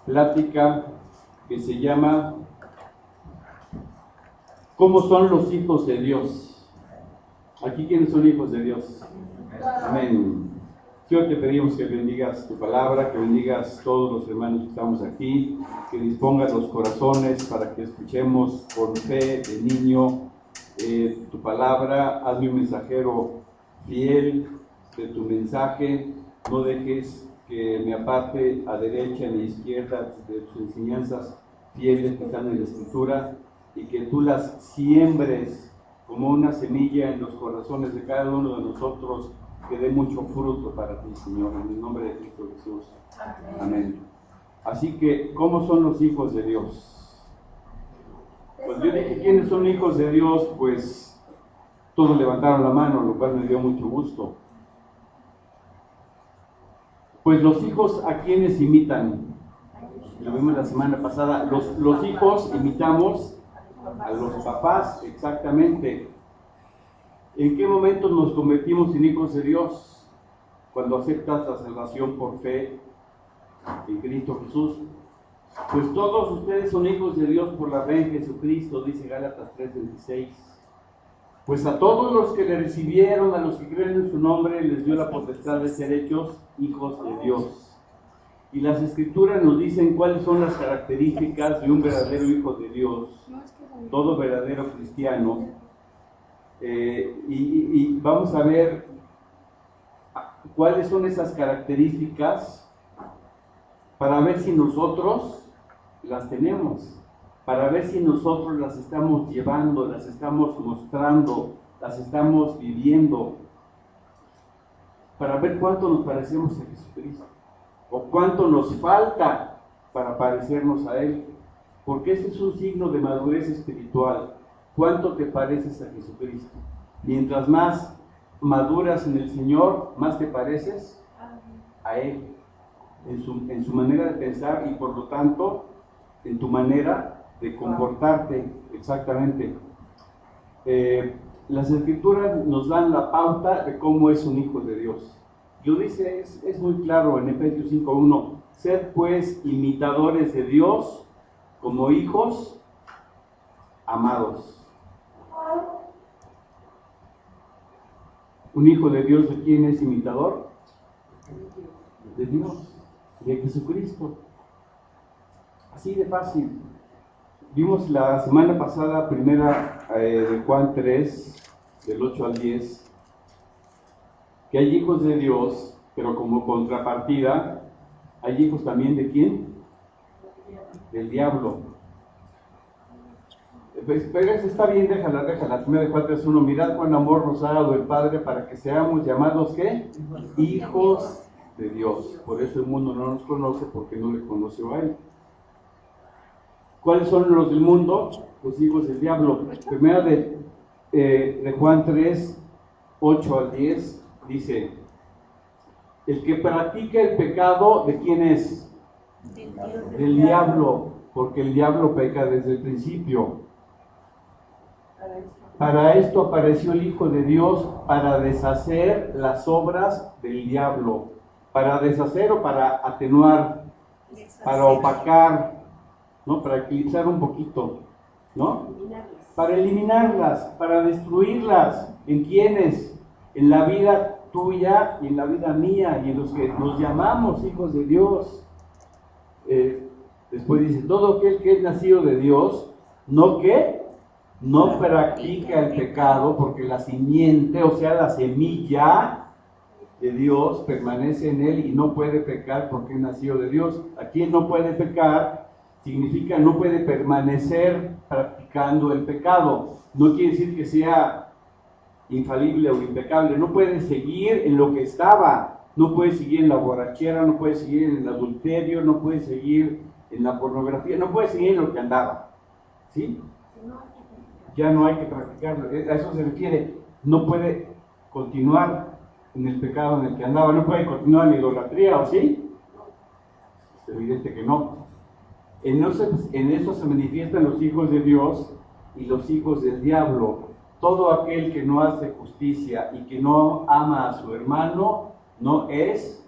plática que se llama ¿Cómo son los hijos de Dios? Aquí, ¿quiénes son hijos de Dios? Amén. Señor, te pedimos que bendigas tu palabra, que bendigas todos los hermanos que estamos aquí, que dispongas los corazones para que escuchemos con fe de niño tu palabra. Hazme un mensajero fiel de tu mensaje. No dejes que me aparte a derecha ni a izquierda de tus enseñanzas fieles que están en la Escritura, y que tú las siembres como una semilla en los corazones de cada uno de nosotros, que dé mucho fruto para ti, Señor, en el nombre de Cristo Jesús. Amén. Así que, ¿cómo son los hijos de Dios? Pues yo dije, ¿quiénes son hijos de Dios? Pues todos levantaron la mano, lo cual me dio mucho gusto. Pues los hijos, ¿a quiénes imitan? Lo vimos la semana pasada. Los hijos imitamos a los papás, exactamente. ¿En qué momento nos convertimos en hijos de Dios? Cuando aceptas la salvación por fe en Cristo Jesús. Pues todos ustedes son hijos de Dios por la fe en Jesucristo, dice Gálatas 3:26. Pues a todos los que le recibieron, a los que creen en su nombre, les dio la potestad de ser hechos hijos de Dios. Y las Escrituras nos dicen cuáles son las características de un verdadero hijo de Dios, todo verdadero cristiano. Y vamos a ver cuáles son esas características para ver si nosotros las tenemos, para ver si nosotros las estamos llevando, las estamos mostrando, las estamos viviendo, para ver cuánto nos parecemos a Jesucristo o cuánto nos falta para parecernos a Él, porque ese es un signo de madurez espiritual. ¿Cuánto te pareces a Jesucristo? Mientras más maduras en el Señor, más te pareces a Él, en su manera de pensar y por lo tanto en tu manera de comportarte. Exactamente. Las Escrituras nos dan la pauta de cómo es un hijo de Dios. Yo dice, es muy claro en Efesios 5:1, sed pues imitadores de Dios como hijos amados. ¿Un hijo de Dios de quién es imitador? De Dios, de Jesucristo. Así de fácil. Vimos la semana pasada, primera de Juan 3, del 8 al 10, que hay hijos de Dios, pero como contrapartida, hay hijos también de ¿quién? Del diablo. Pero eso está bien, déjala. Primera de Juan 3:1, mirad cuán amor nos ha dado el Padre para que seamos llamados, ¿qué? Hijos de Dios. Por eso el mundo no nos conoce, porque no le conoció a Él. ¿Cuáles son los del mundo? Los hijos del diablo. Primera de Juan 3, 8 al 10, dice, el que practica el pecado, ¿de quién es? Del diablo, porque el diablo peca desde el principio. Para esto apareció el Hijo de Dios, para deshacer las obras del diablo. Para deshacer o para atenuar, para opacar, ¿no? Para eclipsar un poquito, ¿no? Para eliminarlas, para destruirlas. ¿En quiénes? En la vida tuya y en la vida mía y en los que nos llamamos hijos de Dios. Después dice, todo aquel que es nacido de Dios, no practica el pecado, porque la simiente, o sea, la semilla de Dios permanece en él y no puede pecar porque es nacido de Dios. Aquí él no puede pecar significa no puede permanecer practicando el pecado. No quiere decir que sea infalible o impecable, no puede seguir en lo que estaba, no puede seguir en la borrachera, no puede seguir en el adulterio, no puede seguir en la pornografía, no puede seguir en lo que andaba, ¿sí? Ya no hay que practicarlo, a eso se refiere, no puede continuar en el pecado en el que andaba, no puede continuar en la idolatría, ¿o sí? Es evidente que no. En eso se manifiestan los hijos de Dios y los hijos del diablo. Todo aquel que no hace justicia y que no ama a su hermano no es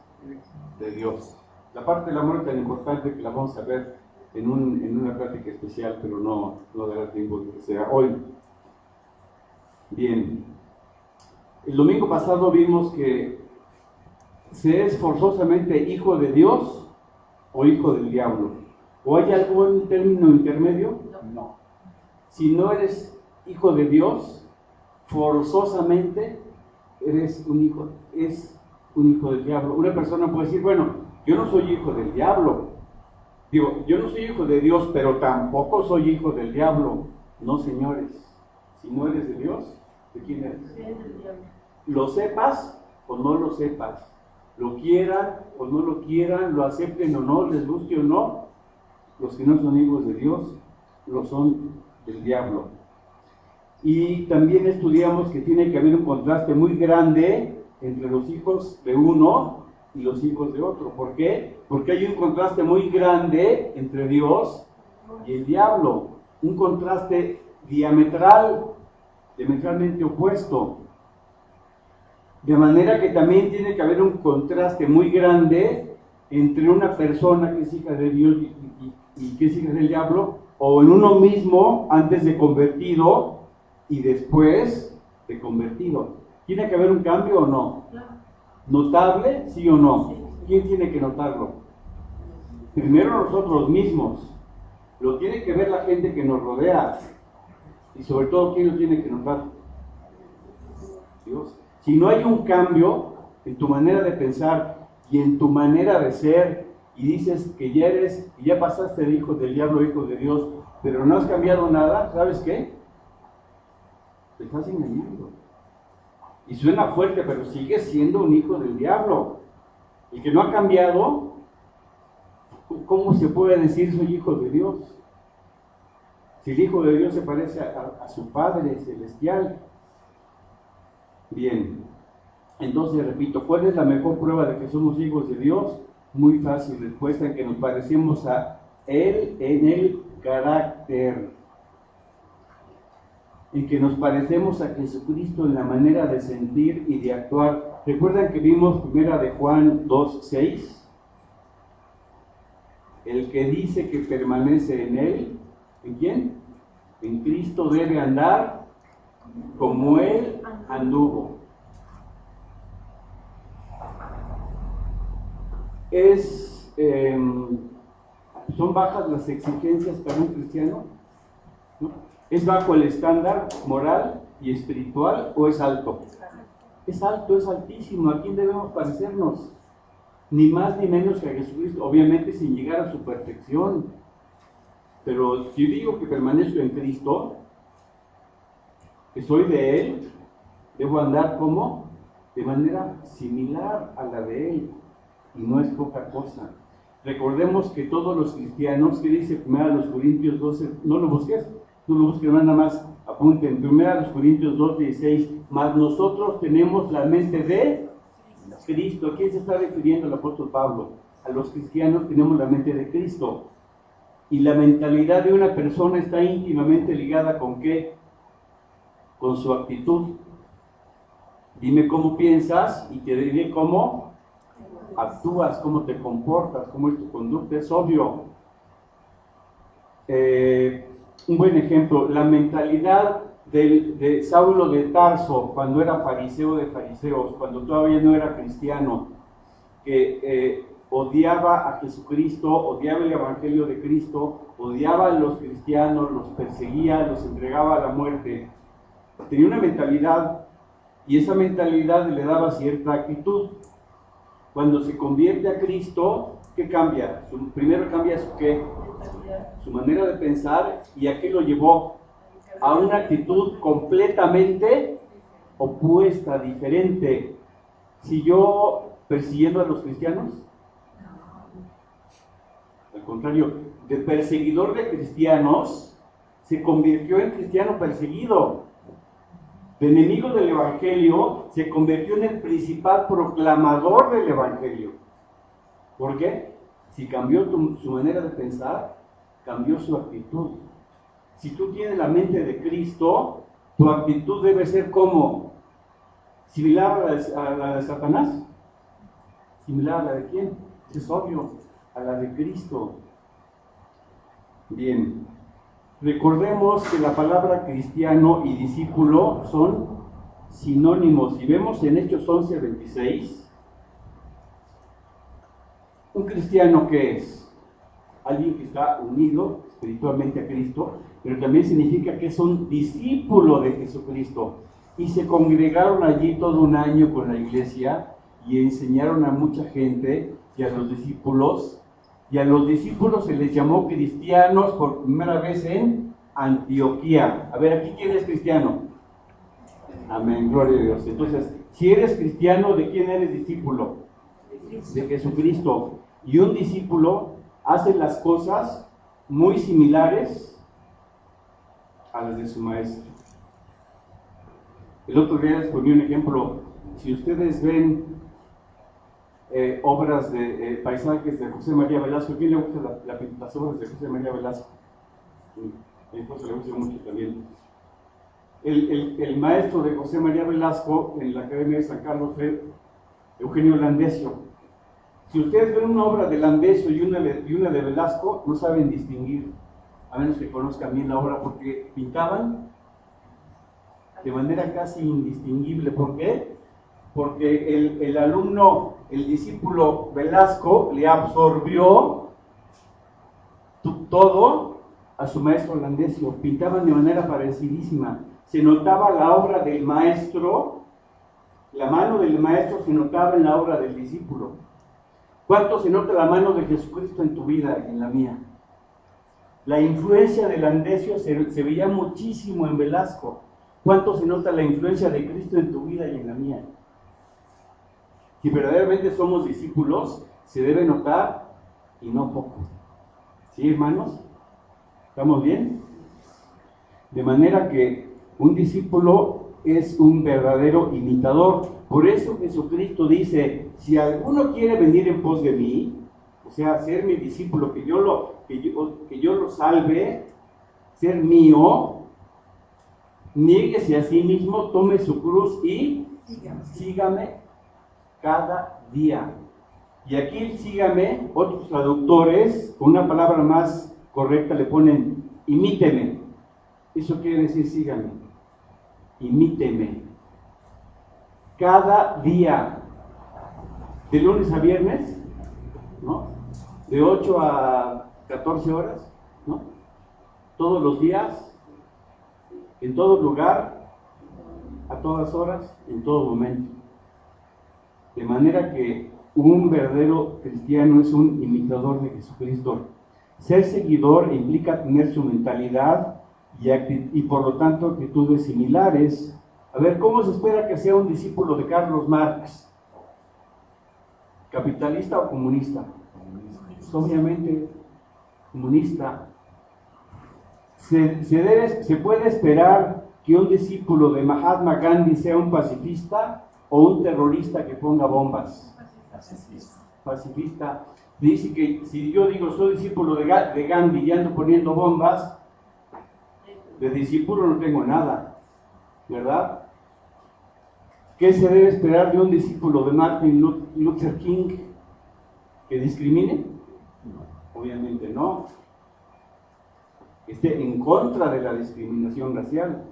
de Dios. La parte del amor es tan importante que la vamos a ver en una plática especial, pero no dará tiempo de que sea hoy. Bien, el domingo pasado vimos que ¿se es forzosamente hijo de Dios o hijo del diablo? ¿O hay algún término intermedio? No. Si no eres hijo de Dios, forzosamente eres un hijo del diablo. Una persona puede decir, bueno, yo no soy hijo del diablo. Digo, yo no soy hijo de Dios, pero tampoco soy hijo del diablo. No, señores. Si no eres de Dios, ¿de quién eres? Lo sepas o no lo sepas, lo quieran o no lo quieran, lo acepten o no, les guste o no, los que no son hijos de Dios, lo son del diablo. Y también estudiamos que tiene que haber un contraste muy grande entre los hijos de uno y los hijos de otro. ¿Por qué? Porque hay un contraste muy grande entre Dios y el diablo, un contraste diametralmente opuesto. De manera que también tiene que haber un contraste muy grande entre una persona que es hija de Dios y que es hija del diablo, o en uno mismo antes de convertido y después de convertido. ¿Tiene que haber un cambio o no? ¿Notable? ¿Sí o no? ¿Quién tiene que notarlo? Primero nosotros mismos. Lo tiene que ver la gente que nos rodea. Y sobre todo, ¿quién lo tiene que notar? Dios. Si no hay un cambio en tu manera de pensar y en tu manera de ser, y dices que ya pasaste de hijo del diablo a hijo de Dios, pero no has cambiado nada, ¿sabes qué? Te estás engañando. Y suena fuerte, pero sigues siendo un hijo del diablo. El que no ha cambiado, ¿cómo se puede decir soy hijo de Dios? Si el hijo de Dios se parece a su Padre celestial. Bien, entonces repito, ¿cuál es la mejor prueba de que somos hijos de Dios? Muy fácil, respuesta en que nos parecemos a Él en el carácter, en que nos parecemos a Jesucristo en la manera de sentir y de actuar. ¿Recuerdan que vimos 1 de Juan 2:6? El que dice que permanece en Él, ¿en quién? En Cristo debe andar como Él anduvo. ¿Son bajas las exigencias para un cristiano? ¿No? ¿Es bajo el estándar moral y espiritual o es alto? Es alto, es altísimo. ¿A quién debemos parecernos? Ni más ni menos que a Jesucristo, obviamente sin llegar a su perfección. Pero si digo que permanezco en Cristo, que soy de Él, debo andar como de manera similar a la de Él, y no es poca cosa. Recordemos que todos los cristianos, ¿qué dice 1 Corintios 12? No lo busques, nada más apunten. 1 Corintios 2:16, mas nosotros tenemos la mente de Cristo. ¿A quién se está refiriendo el apóstol Pablo? A los cristianos tenemos la mente de Cristo. Y la mentalidad de una persona está íntimamente ligada ¿con qué? Con su actitud. Dime cómo piensas y te diré cómo actúas, cómo te comportas, cómo es tu conducta. Es obvio. Un buen ejemplo, la mentalidad de Saulo de Tarso cuando era fariseo de fariseos, cuando todavía no era cristiano, que odiaba a Jesucristo, odiaba el Evangelio de Cristo, odiaba a los cristianos, los perseguía, los entregaba a la muerte. Tenía una mentalidad y esa mentalidad le daba cierta actitud. Cuando se convierte a Cristo, ¿qué cambia? Primero cambia su manera de pensar. ¿Y a qué lo llevó? A una actitud completamente opuesta, diferente. ¿Siguió persiguiendo a los cristianos? Al contrario, de perseguidor de cristianos se convirtió en cristiano perseguido. De enemigo del Evangelio se convirtió en el principal proclamador del Evangelio. ¿Por qué? Si cambió su manera de pensar, cambió su actitud. Si tú tienes la mente de Cristo, tu actitud debe ser como similar a la de Satanás. ¿Similar a la de quién? Es obvio. a la de Cristo. Bien, recordemos que la palabra cristiano y discípulo son sinónimos. Si vemos en Hechos 11:26, un cristiano, ¿qué es? Alguien que está unido espiritualmente a Cristo, pero también significa que es un discípulo de Jesucristo. Y se congregaron allí todo un año con la iglesia y enseñaron a mucha gente y a los discípulos se les llamó cristianos por primera vez en Antioquía. A ver, ¿aquí quién es cristiano? Amén, gloria a Dios. Entonces, si eres cristiano, ¿de quién eres discípulo? De Jesucristo. Y un discípulo hace las cosas muy similares a las de su maestro. El otro día les ponía un ejemplo. Si ustedes ven obras de paisajes de José María Velasco, ¿a quién le gusta las obras de José María Velasco? A mi esposa le gusta mucho también. El maestro de José María Velasco en la Academia de San Carlos fue Eugenio Landesio. Si ustedes ven una obra de Landesio y una de Velasco, no saben distinguir, a menos que conozcan bien la obra, porque pintaban de manera casi indistinguible. ¿Por qué? Porque el alumno, el discípulo Velasco, le absorbió todo a su maestro Landesio. Pintaban de manera parecidísima. Se notaba la obra del maestro, la mano del maestro se notaba en la obra del discípulo. ¿Cuánto se nota la mano de Jesucristo en tu vida y en la mía? La influencia de Landesio se veía muchísimo en Velasco. ¿Cuánto se nota la influencia de Cristo en tu vida y en la mía? Si verdaderamente somos discípulos, se debe notar y no poco. ¿Sí, hermanos? ¿Estamos bien? De manera que un discípulo es un verdadero imitador. Por eso Jesucristo dice, si alguno quiere venir en pos de mí, o sea, ser mi discípulo, que yo lo salve, ser mío, niéguese a sí mismo, tome su cruz y sígame cada día. Y aquí sígame, otros traductores, con una palabra más correcta le ponen imíteme. Eso quiere decir sígame. Imíteme. Cada día, de lunes a viernes, ¿no? De 8 a 14 horas, ¿no? Todos los días, en todo lugar, a todas horas, en todo momento. De manera que un verdadero cristiano es un imitador de Jesucristo. Ser seguidor implica tener su mentalidad y por lo tanto actitudes similares. A ver, ¿cómo se espera que sea un discípulo de Carlos Marx? ¿Capitalista o comunista? Obviamente comunista. ¿Se puede esperar que un discípulo de Mahatma Gandhi sea un pacifista o un terrorista que ponga bombas? Pacifista. Dice que si yo digo soy discípulo de Gandhi y ando poniendo bombas, de discípulo no tengo nada, ¿verdad? ¿Qué se debe esperar de un discípulo de Martin Luther King? ¿Que discrimine? No, obviamente no. Que esté en contra de la discriminación racial.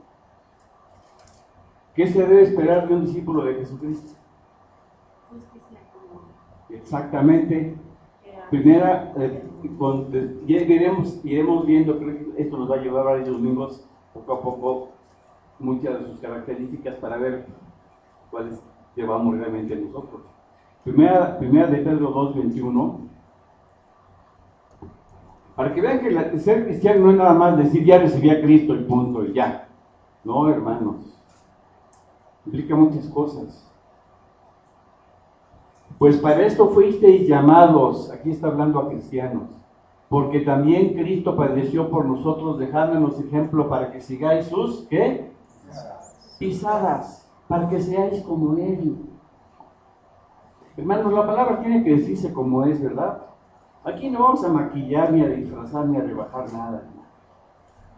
¿Qué se debe esperar de un discípulo de Jesucristo? Exactamente. Primera, iremos viendo, creo que esto nos va a llevar varios domingos, poco a poco, muchas de sus características para ver cuáles llevamos realmente nosotros. Primera de Pedro 2:21, para que vean que ser cristiano no es nada más decir ya recibí a Cristo y punto y ya. No, hermanos, implica muchas cosas. Pues para esto fuisteis llamados, aquí está hablando a cristianos, porque también Cristo padeció por nosotros, dejándonos ejemplo para que sigáis sus, ¿qué? Pisadas, para que seáis como Él. Hermanos, la palabra tiene que decirse como es, ¿verdad? Aquí no vamos a maquillar, ni a disfrazar, ni a rebajar nada.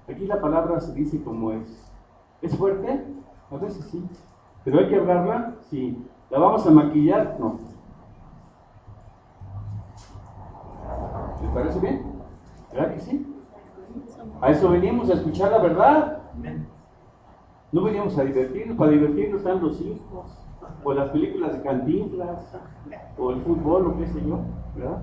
Aquí la palabra se dice como es. ¿Es fuerte? A veces sí. ¿Pero hay que hablarla? Sí. ¿La vamos a maquillar? No. parece bien? ¿Verdad que sí? A eso venimos, a escuchar la verdad. No venimos a divertirnos, para divertirnos están los hijos, o las películas de Cantinflas, o el fútbol, o qué sé yo, ¿verdad?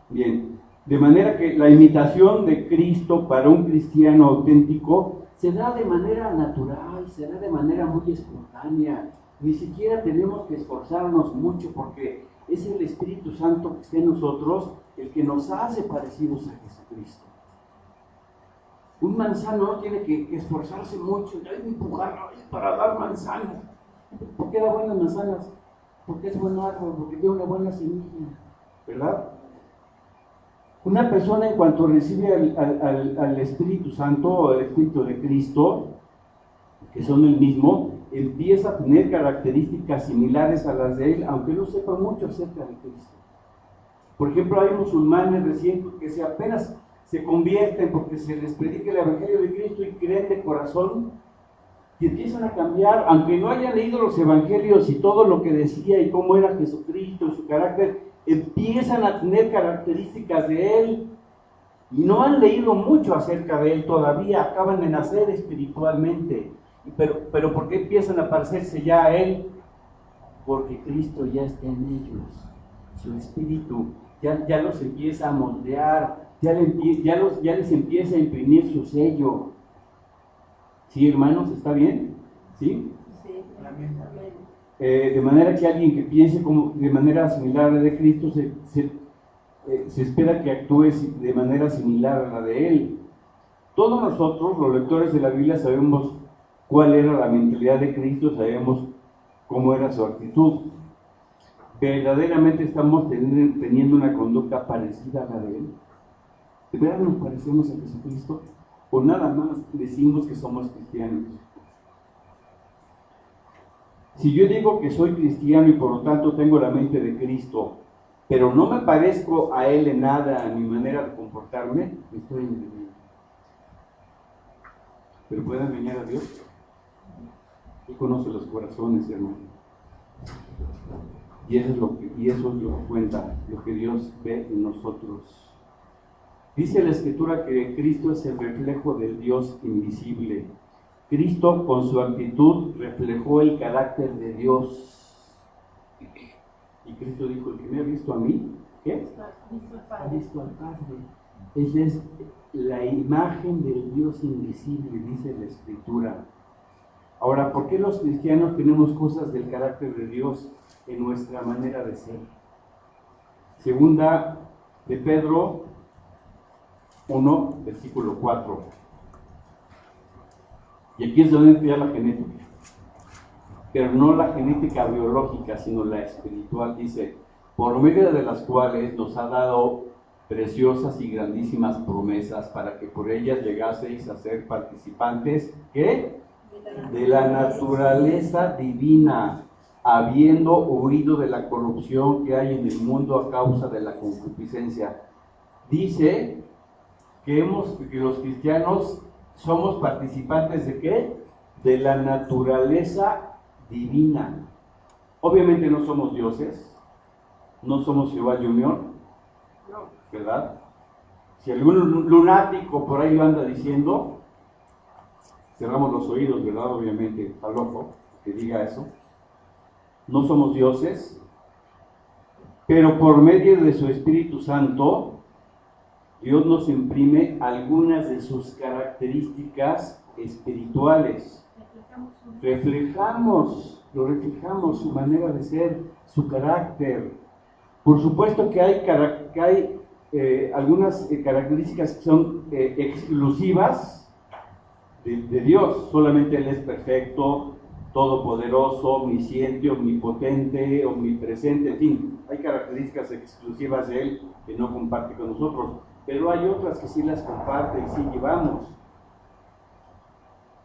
Bien, de manera que la imitación de Cristo para un cristiano auténtico se da de manera natural, se da de manera muy espontánea. Ni siquiera tenemos que esforzarnos mucho porque es el Espíritu Santo que está en nosotros el que nos hace parecidos a Jesucristo. Un manzano no tiene que esforzarse mucho, empujar para dar manzanas. ¿Por qué da buenas manzanas? Porque es buen árbol, porque tiene una buena semilla, ¿verdad? Una persona, en cuanto recibe al Espíritu Santo o al Espíritu de Cristo, que son el mismo, empieza a tener características similares a las de él, aunque no sepa mucho acerca de Cristo. Por ejemplo, hay musulmanes recientes que apenas se convierten porque se les predica el Evangelio de Cristo y creen de corazón, y empiezan a cambiar, aunque no hayan leído los Evangelios y todo lo que decía y cómo era Jesucristo, su carácter, empiezan a tener características de Él, y no han leído mucho acerca de Él todavía, acaban de nacer espiritualmente, pero ¿por qué empiezan a parecerse ya a Él? Porque Cristo ya está en ellos, su Espíritu ya los empieza a moldear, ya les empieza a imprimir su sello. ¿Sí, hermanos? ¿Está bien? ¿Sí? Sí. Amén. De manera que alguien que piense de manera similar a la de Cristo se espera que actúe de manera similar a la de Él. Todos nosotros, los lectores de la Biblia, sabemos cuál era la mentalidad de Cristo, sabemos cómo era su actitud. ¿Verdaderamente estamos teniendo una conducta parecida a la de Él? ¿De verdad nos parecemos a Jesucristo? ¿O nada más decimos que somos cristianos? Si yo digo que soy cristiano y por lo tanto tengo la mente de Cristo, pero no me parezco a Él en nada, en mi manera de comportarme, me estoy engañando. ¿Pero puedo engañar a Dios? Él conoce los corazones, hermano. Y eso es lo que cuenta, lo que Dios ve en nosotros. Dice la Escritura que Cristo es el reflejo del Dios invisible. Cristo, con su actitud, reflejó el carácter de Dios. Y Cristo dijo: el que me ha visto a mí, ¿qué? Ha visto al Padre. Esa es la imagen del Dios invisible, dice la Escritura. Ahora, ¿por qué los cristianos tenemos cosas del carácter de Dios en nuestra manera de ser? Segunda de Pedro 1, versículo 4. Y aquí es donde entra la genética. Pero no la genética biológica, sino la espiritual. Dice: por medio de las cuales nos ha dado preciosas y grandísimas promesas, para que por ellas llegaseis a ser participantes, ¿qué? De la naturaleza divina, habiendo huido de la corrupción que hay en el mundo a causa de la concupiscencia. Dice que los cristianos somos participantes ¿de qué? De la naturaleza divina. Obviamente no somos dioses, no somos Jehová Junior, ¿verdad? Si algún lunático por ahí lo anda diciendo, cerramos los oídos, ¿verdad? Obviamente está loco que diga eso. No somos dioses, pero por medio de su Espíritu Santo, Dios nos imprime algunas de sus características espirituales. Lo reflejamos, su manera de ser, su carácter. Por supuesto que hay algunas características que son exclusivas de Dios. Solamente Él es perfecto, todopoderoso, omnisciente, omnipotente, omnipresente, en fin, hay características exclusivas de Él que no comparte con nosotros, pero hay otras que sí las comparte y sí llevamos.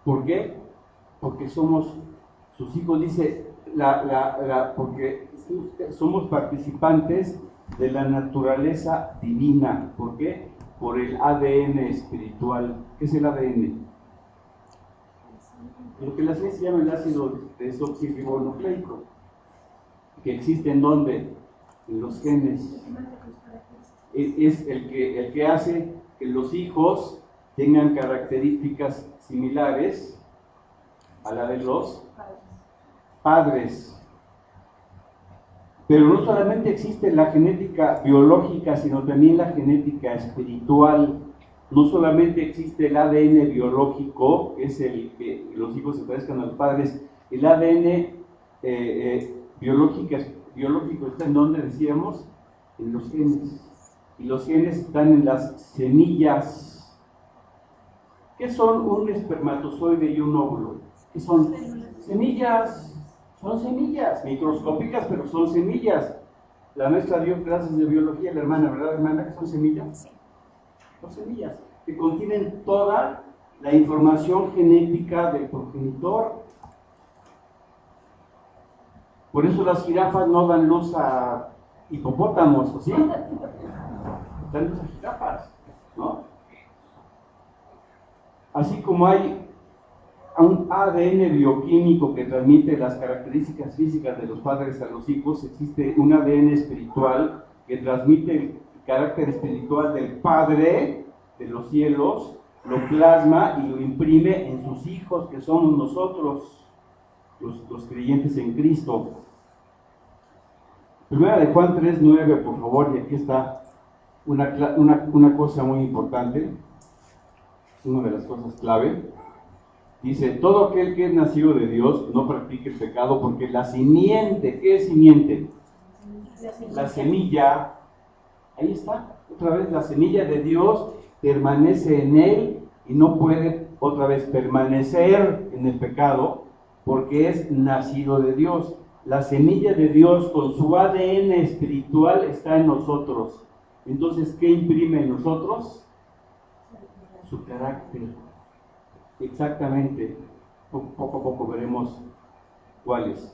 ¿Por qué? Porque somos sus hijos, dice, porque somos participantes de la naturaleza divina. ¿Por qué? Por el ADN espiritual. ¿Qué es el ADN? Lo que la ciencia llama el ácido desoxirribonucleico, que existe en ¿dónde? En los genes. Es el que hace que los hijos tengan características similares a la de los padres. Pero no solamente existe la genética biológica, sino también la genética espiritual. No solamente existe el ADN biológico, que es el que los hijos se parezcan a los padres. El ADN biológico está en donde decíamos, en los genes. Y los genes están en las semillas. ¿Qué son un espermatozoide y un óvulo? ¿Qué son? Semillas. Son semillas, microscópicas, pero son semillas. La maestra dio clases de biología, la hermana, ¿verdad, hermana? ¿Que son semillas? Sí. Son semillas que contienen toda la información genética del progenitor. Por eso las jirafas no dan luz a hipopótamos, ¿o sí? Dan luz a jirafas, ¿no? Así como hay un ADN bioquímico que transmite las características físicas de los padres a los hijos, existe un ADN espiritual que transmite el carácter espiritual del Padre de los cielos, lo plasma y lo imprime en sus hijos, que somos nosotros, los creyentes en Cristo. Primera de Juan 3:9, por favor, y aquí está una cosa muy importante, una de las cosas clave. Dice, todo aquel que es nacido de Dios no practique el pecado, porque la simiente, ¿qué es simiente? La semilla, ahí está, otra vez, la semilla de Dios permanece en él y no puede otra vez permanecer en el pecado porque es nacido de Dios. La semilla de Dios con su ADN espiritual está en nosotros. Entonces, ¿qué imprime en nosotros? Su carácter. Exactamente, poco a poco veremos cuáles.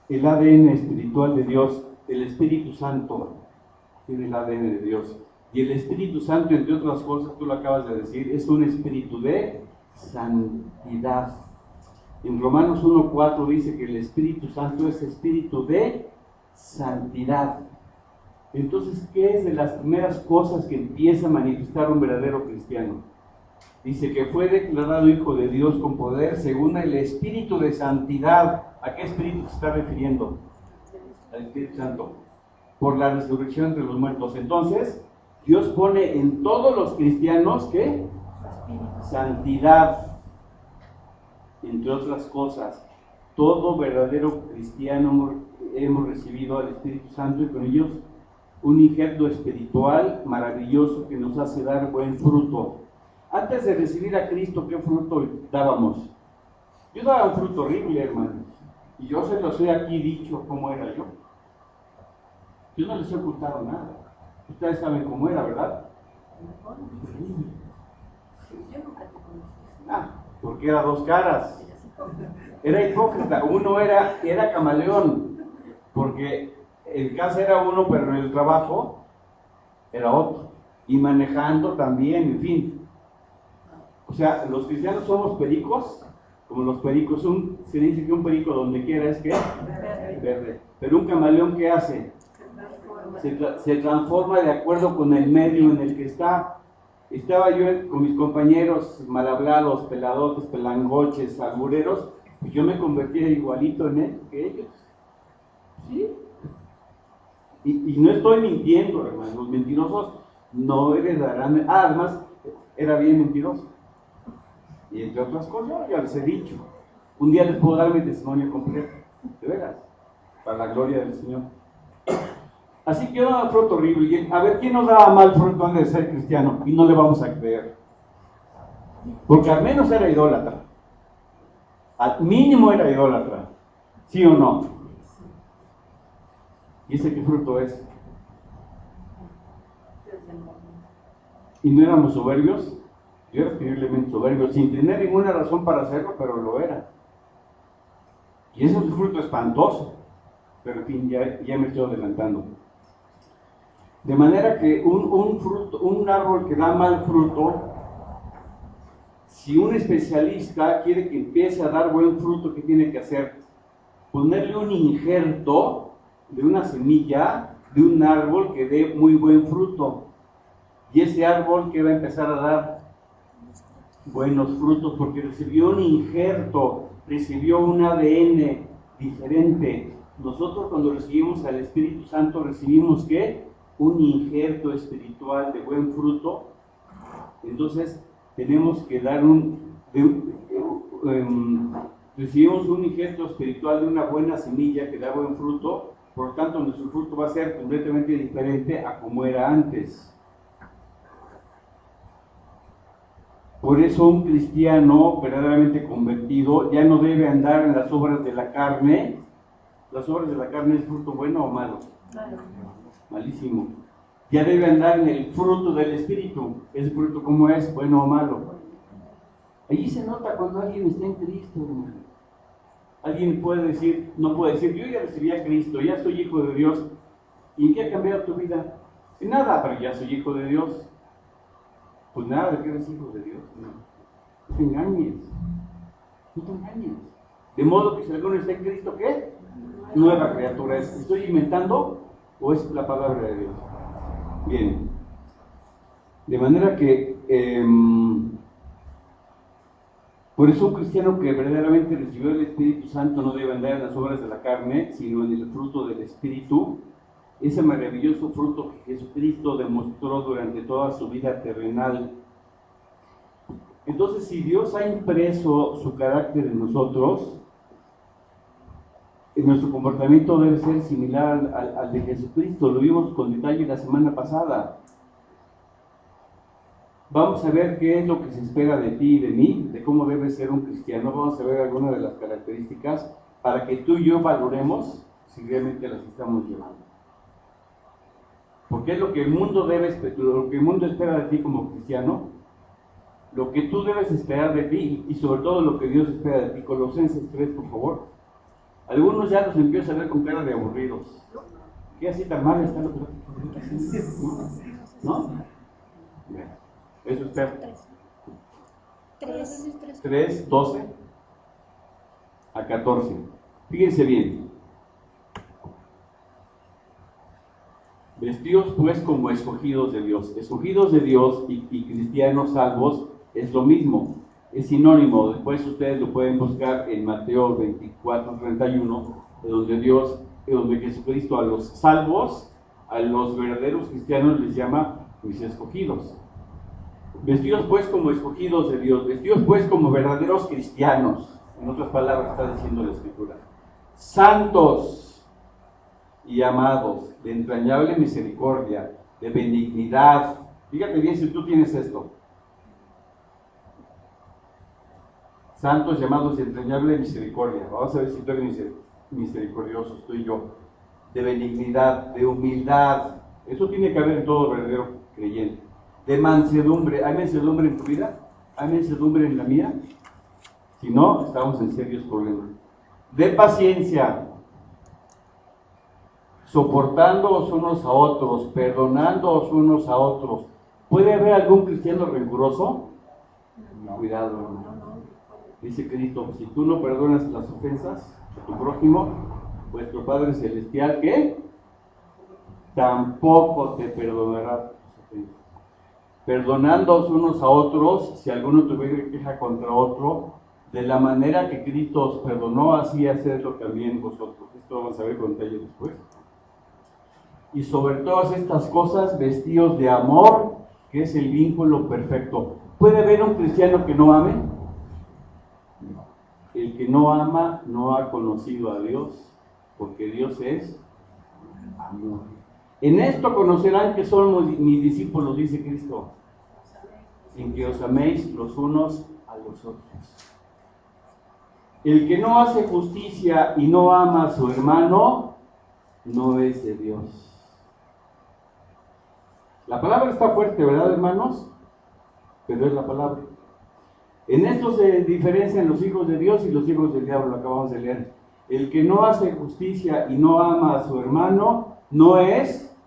El ADN espiritual de Dios, el Espíritu Santo, tiene el ADN de Dios. Y el Espíritu Santo, entre otras cosas, tú lo acabas de decir, es un espíritu de santidad. En Romanos 1:4 dice que el Espíritu Santo es espíritu de santidad. Entonces, ¿qué es de las primeras cosas que empieza a manifestar un verdadero cristiano? Dice que fue declarado hijo de Dios con poder según el Espíritu de santidad. ¿A qué Espíritu se está refiriendo? Al Espíritu Santo. Por la resurrección de los muertos. Entonces, Dios pone en todos los cristianos, ¿qué? Santidad. Entre otras cosas. Todo verdadero cristiano hemos recibido al Espíritu Santo y con ellos un injerto espiritual maravilloso que nos hace dar buen fruto. Antes de recibir a Cristo, ¿qué fruto dábamos? Yo daba un fruto horrible, hermanos. Y yo se los he aquí dicho cómo era yo. Yo no les he ocultado nada. Ustedes saben cómo era, ¿verdad? Porque era dos caras. Era hipócrita. Uno era camaleón. Porque en casa era uno, pero en el trabajo era otro. Y manejando también, en fin. O sea, los cristianos somos pericos, como los pericos. Se dice que un perico donde quiera es que verde. Pero un camaleón, ¿qué hace? Se transforma de acuerdo con el medio en el que está. Estaba yo con mis compañeros mal hablados, peladotes, pelangoches, albureros, y yo me convertía igualito en él que ellos. ¿Sí? Y no estoy mintiendo, hermanos. Los mentirosos no heredarán. Además, era bien mentiroso. Y entre otras cosas, ya les he dicho. Un día les puedo dar mi testimonio completo. De veras. Para la gloria del Señor. Así que yo daba fruto horrible. A ver, ¿quién nos daba mal fruto antes de ser cristiano? Y no le vamos a creer. Porque al menos era idólatra. Al mínimo era idólatra. ¿Sí o no? ¿Y ese qué fruto es? ¿Y no éramos soberbios? Yo era terriblemente soberbio, sin tener ninguna razón para hacerlo, pero lo era. Y ese es un fruto espantoso. Pero en fin, ya me estoy adelantando. De manera que un árbol que da mal fruto, si un especialista quiere que empiece a dar buen fruto, ¿qué tiene que hacer? ponerle un injerto de una semilla de un árbol que dé muy buen fruto. Y ese árbol que va a empezar a dar buenos frutos porque recibió un injerto, recibió un ADN diferente. Nosotros cuando recibimos al Espíritu Santo recibimos ¿qué? Un injerto espiritual de buen fruto. Entonces tenemos que dar recibimos un injerto espiritual de una buena semilla que da buen fruto, por lo tanto nuestro fruto va a ser completamente diferente a como era antes. Por eso un cristiano verdaderamente convertido ya no debe andar en las obras de la carne. ¿Las obras de la carne es fruto bueno o malo? Malo. Malísimo. Ya debe andar en el fruto del Espíritu. ¿Ese fruto cómo es? ¿Bueno o malo? Allí se nota cuando alguien está en Cristo, hermano. Alguien puede decir, no puede decir, yo ya recibí a Cristo, ya soy hijo de Dios. ¿Y en qué ha cambiado tu vida? En nada, pero ya soy hijo de Dios. Pues nada, ¿de qué eres hijo de Dios? No te engañes. No te engañes. De modo que si alguno está en Cristo, ¿qué? Nueva criatura es. ¿Estoy inventando o es la palabra de Dios? Bien. De manera que, por eso un cristiano que verdaderamente recibió el Espíritu Santo no debe andar en las obras de la carne, sino en el fruto del Espíritu. Ese maravilloso fruto que Jesucristo demostró durante toda su vida terrenal. Entonces, si Dios ha impreso su carácter en nosotros, nuestro comportamiento debe ser similar al de Jesucristo. Lo vimos con detalle la semana pasada. Vamos a ver qué es lo que se espera de ti y de mí, de cómo debe ser un cristiano. Vamos a ver algunas de las características para que tú y yo valoremos si realmente las estamos llevando. Porque es lo que el mundo espera de ti como cristiano, lo que tú debes esperar de ti y sobre todo lo que Dios espera de ti. Colosenses 3, por favor. Algunos ya los empiezo a ver con cara de aburridos. ¿Qué así tan mal está lo que ¿no? Bien. Eso espera. 3, 12 a 14. Fíjense bien. Vestidos pues como escogidos de Dios. Escogidos de Dios y cristianos salvos es lo mismo, es sinónimo. Después ustedes lo pueden buscar en Mateo 24:31, donde Jesucristo a los salvos, a los verdaderos cristianos les llama mis escogidos. Vestidos pues como escogidos de Dios, vestidos pues como verdaderos cristianos. En otras palabras está diciendo la Escritura. Santos y amados, de entrañable misericordia, de benignidad. Fíjate bien si tú tienes esto. Santos, llamados de entrañable misericordia. Vamos a ver si tú eres misericordioso, estoy yo. De benignidad, de humildad. Eso tiene que haber en todo verdadero creyente. De mansedumbre. ¿Hay mansedumbre en tu vida? ¿Hay mansedumbre en la mía? Si no, estamos en serios problemas. De paciencia, soportándoos unos a otros, perdonándoos unos a otros. ¿Puede haber algún cristiano rencoroso? No. Cuidado, hermano. Dice Cristo, si tú no perdonas las ofensas de tu prójimo, vuestro Padre Celestial, ¿qué? Tampoco te perdonará tus ofensas. Perdonándoos unos a otros, si alguno tuviera queja contra otro, de la manera que Cristo os perdonó, así hacedlo también vosotros. Esto vamos a ver con detalle después. Y sobre todas estas cosas, vestidos de amor, que es el vínculo perfecto. ¿Puede haber un cristiano que no ame? El que no ama no ha conocido a Dios, porque Dios es amor. En esto conocerán que somos mis discípulos, dice Cristo, sin que os améis los unos a los otros. El que no hace justicia y no ama a su hermano, no es de Dios. La palabra está fuerte, ¿verdad, hermanos? Pero es la palabra. En esto se diferencian los hijos de Dios y los hijos del diablo, lo acabamos de leer. El que no hace justicia y no ama a su hermano, no es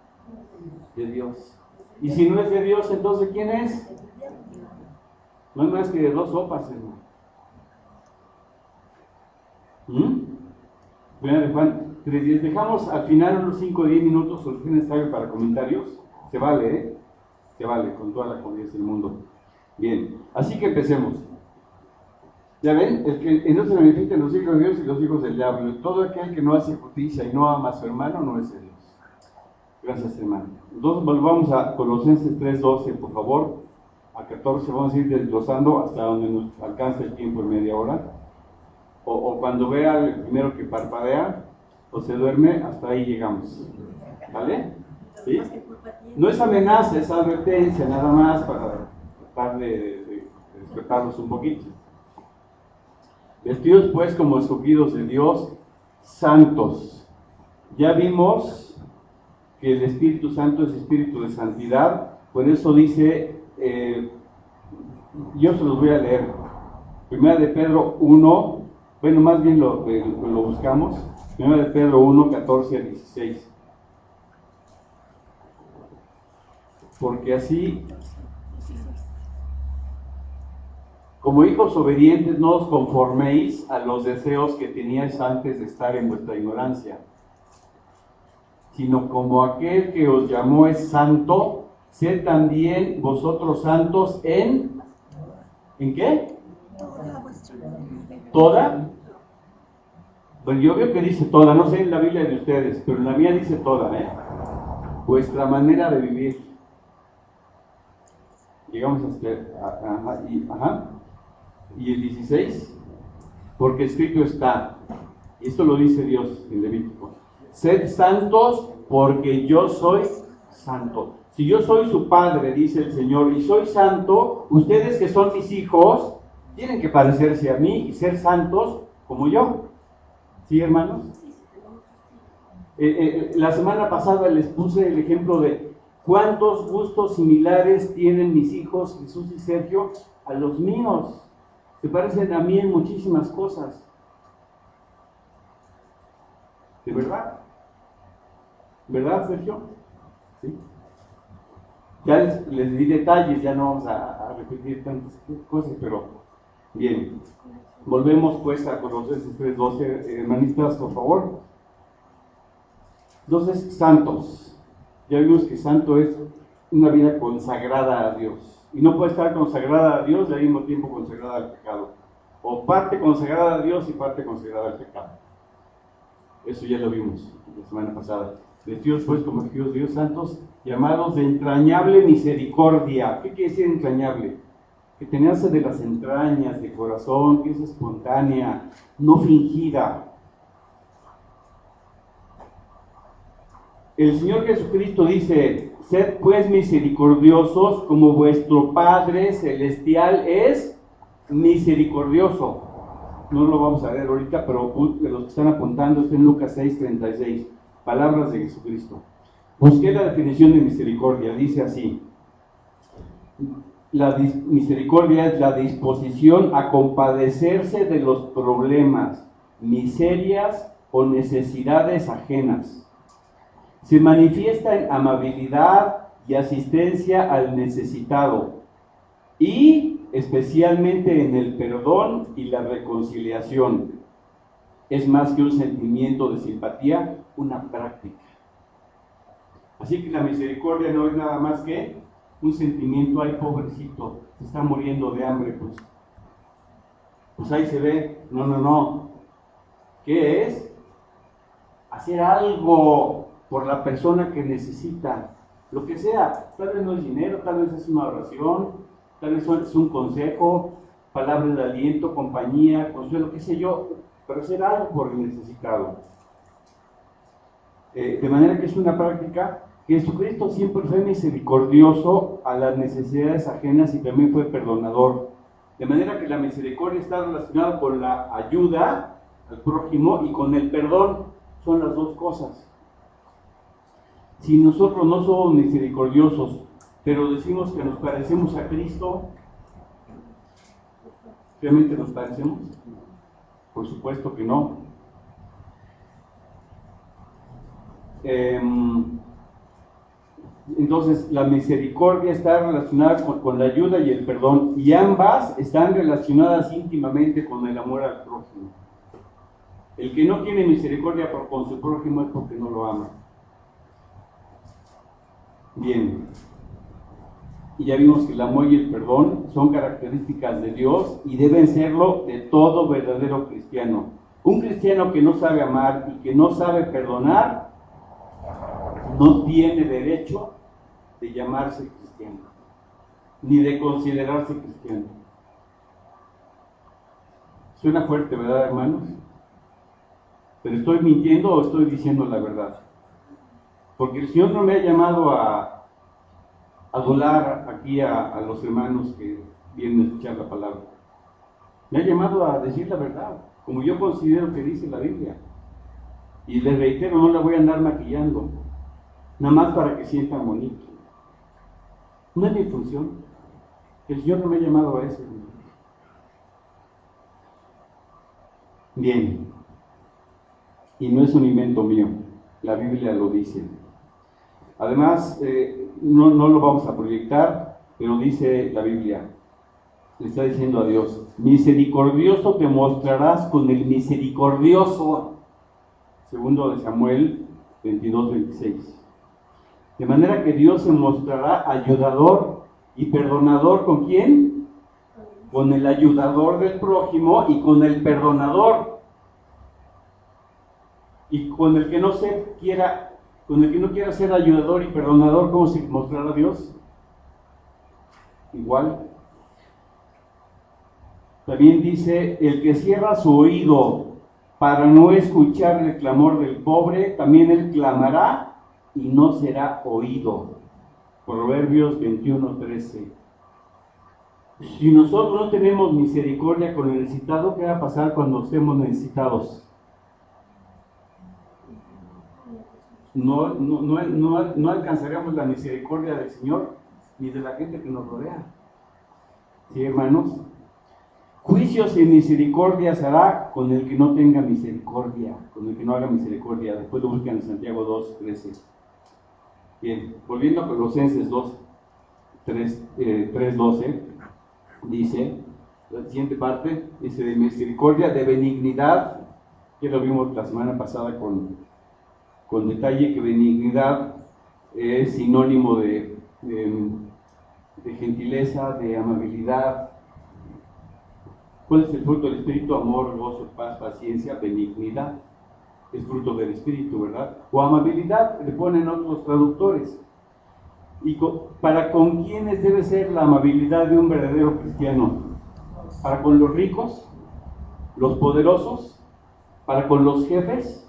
de Dios. Y si no es de Dios, entonces ¿quién es? No es más que de dos sopas, hermano. Primera de Juan 3:10. Dejamos al final unos 5 o 10 minutos, o si es necesario, para comentarios. Se vale, ¿eh? Se vale, con toda la confianza del mundo. Bien, así que empecemos. Ya ven, el que no se beneficia los hijos de Dios y los hijos del diablo. Todo aquel que no hace justicia y no ama a su hermano no es de Dios. Gracias, hermano. Entonces volvamos a Colosenses 3:12, por favor. A 14 vamos a ir desglosando hasta donde nos alcance el tiempo en media hora. O cuando vea el primero que parpadea o se duerme, hasta ahí llegamos. ¿Vale? ¿Sí? No es amenaza, es advertencia, nada más para tratar de despertarlos un poquito. Vestidos pues como escogidos de Dios, santos. Ya vimos que el Espíritu Santo es espíritu de santidad, por eso dice, yo se los voy a leer. Primera de Pedro 1, bueno, más bien lo buscamos. Primera de Pedro 1, 14 a 16. Porque así, como hijos obedientes, no os conforméis a los deseos que teníais antes de estar en vuestra ignorancia, sino como aquel que os llamó es santo, sed también vosotros santos ¿en qué? ¿Toda? Bueno, yo veo que dice toda, no sé en la Biblia de ustedes, pero en la mía dice toda, vuestra manera de vivir. Llegamos hasta y el 16, porque escrito está, y esto lo dice Dios en Levítico: sed santos porque yo soy santo. Si yo soy su padre, dice el Señor, y soy santo, ustedes que son mis hijos tienen que parecerse a mí y ser santos como yo. ¿Sí, hermanos? La semana pasada les puse el ejemplo de cuántos gustos similares tienen mis hijos Jesús y Sergio a los míos. Se parecen a mí en muchísimas cosas. ¿De verdad? ¿Verdad, Sergio? ¿Sí? Ya les di detalles, ya no vamos a repetir tantas cosas, pero bien. Volvemos pues a Colosenses 3:12, hermanitas, por favor. Entonces, santos. Ya vimos que santo es una vida consagrada a Dios. Y no puede estar consagrada a Dios y al mismo tiempo consagrada al pecado. O parte consagrada a Dios y parte consagrada al pecado. Eso ya lo vimos la semana pasada. Vestidos pues como escogidos de Dios, santos, llamados de entrañable misericordia. ¿Qué quiere decir entrañable? Que te nace de las entrañas, de corazón, que es espontánea, no fingida. El Señor Jesucristo dice: sed pues misericordiosos como vuestro Padre Celestial es misericordioso. No lo vamos a ver ahorita, pero los que están apuntando está en Lucas 6:36, palabras de Jesucristo. Busqué la definición de misericordia, dice así: la misericordia es la disposición a compadecerse de los problemas, miserias o necesidades ajenas. Se manifiesta en amabilidad y asistencia al necesitado y especialmente en el perdón y la reconciliación. Es más que un sentimiento de simpatía, una práctica. Así que la misericordia no es nada más que un sentimiento: ay, pobrecito, se está muriendo de hambre, pues ahí se ve. No. ¿Qué es? Hacer algo por la persona que necesita, lo que sea. Tal vez no es dinero, tal vez es una oración, tal vez es un consejo, palabras de aliento, compañía, consuelo, qué sé yo, pero hacer algo por el necesitado. De manera que es una práctica. Jesucristo siempre fue misericordioso a las necesidades ajenas y también fue perdonador. De manera que la misericordia está relacionada con la ayuda al prójimo y con el perdón. Son las dos cosas. Si nosotros no somos misericordiosos, pero decimos que nos parecemos a Cristo, ¿realmente nos parecemos? Por supuesto que no. Entonces, la misericordia está relacionada con la ayuda y el perdón, y ambas están relacionadas íntimamente con el amor al prójimo. El que no tiene misericordia con su prójimo es porque no lo ama. Bien. Y ya vimos que el amor y el perdón son características de Dios y deben serlo de todo verdadero cristiano. Un cristiano que no sabe amar y que no sabe perdonar no tiene derecho de llamarse cristiano, ni de considerarse cristiano. Suena fuerte, ¿verdad, hermanos? ¿Pero estoy mintiendo o estoy diciendo la verdad? Porque el Señor no me ha llamado a adular aquí a los hermanos que vienen a escuchar la palabra. Me ha llamado a decir la verdad, como yo considero que dice la Biblia. Y les reitero, no la voy a andar maquillando, nada más para que sientan bonito. No es mi función. El Señor no me ha llamado a eso. Bien. Y no es un invento mío, la Biblia lo dice. Además, no lo vamos a proyectar, pero dice la Biblia, le está diciendo a Dios, misericordioso te mostrarás con el misericordioso. Segundo de Samuel 22:26. De manera que Dios se mostrará ayudador y perdonador, ¿con quién? Con el ayudador del prójimo y con el perdonador. Y con el que no quiera ser ayudador y perdonador, ¿cómo se mostrará Dios? Igual. También dice, el que cierra su oído para no escuchar el clamor del pobre, también él clamará y no será oído. Proverbios 21:13. Si nosotros no tenemos misericordia con el necesitado, ¿qué va a pasar cuando estemos necesitados? No alcanzaremos la misericordia del Señor ni de la gente que nos rodea. ¿Sí, hermanos? Juicio sin misericordia se hará con el que no tenga misericordia, con el que no haga misericordia. Después lo buscan en Santiago 2:13. Bien, volviendo a Colosenses 3:12, dice, la siguiente parte, dice de misericordia, de benignidad, que lo vimos la semana pasada con detalle, que benignidad es sinónimo de gentileza, de amabilidad. ¿Cuál es el fruto del Espíritu? Amor, gozo, paz, paciencia, benignidad. Es fruto del Espíritu, ¿verdad? O amabilidad, le ponen otros traductores. ¿Y para con quiénes debe ser la amabilidad de un verdadero cristiano? ¿Para con los ricos? ¿Los poderosos? ¿Para con los jefes?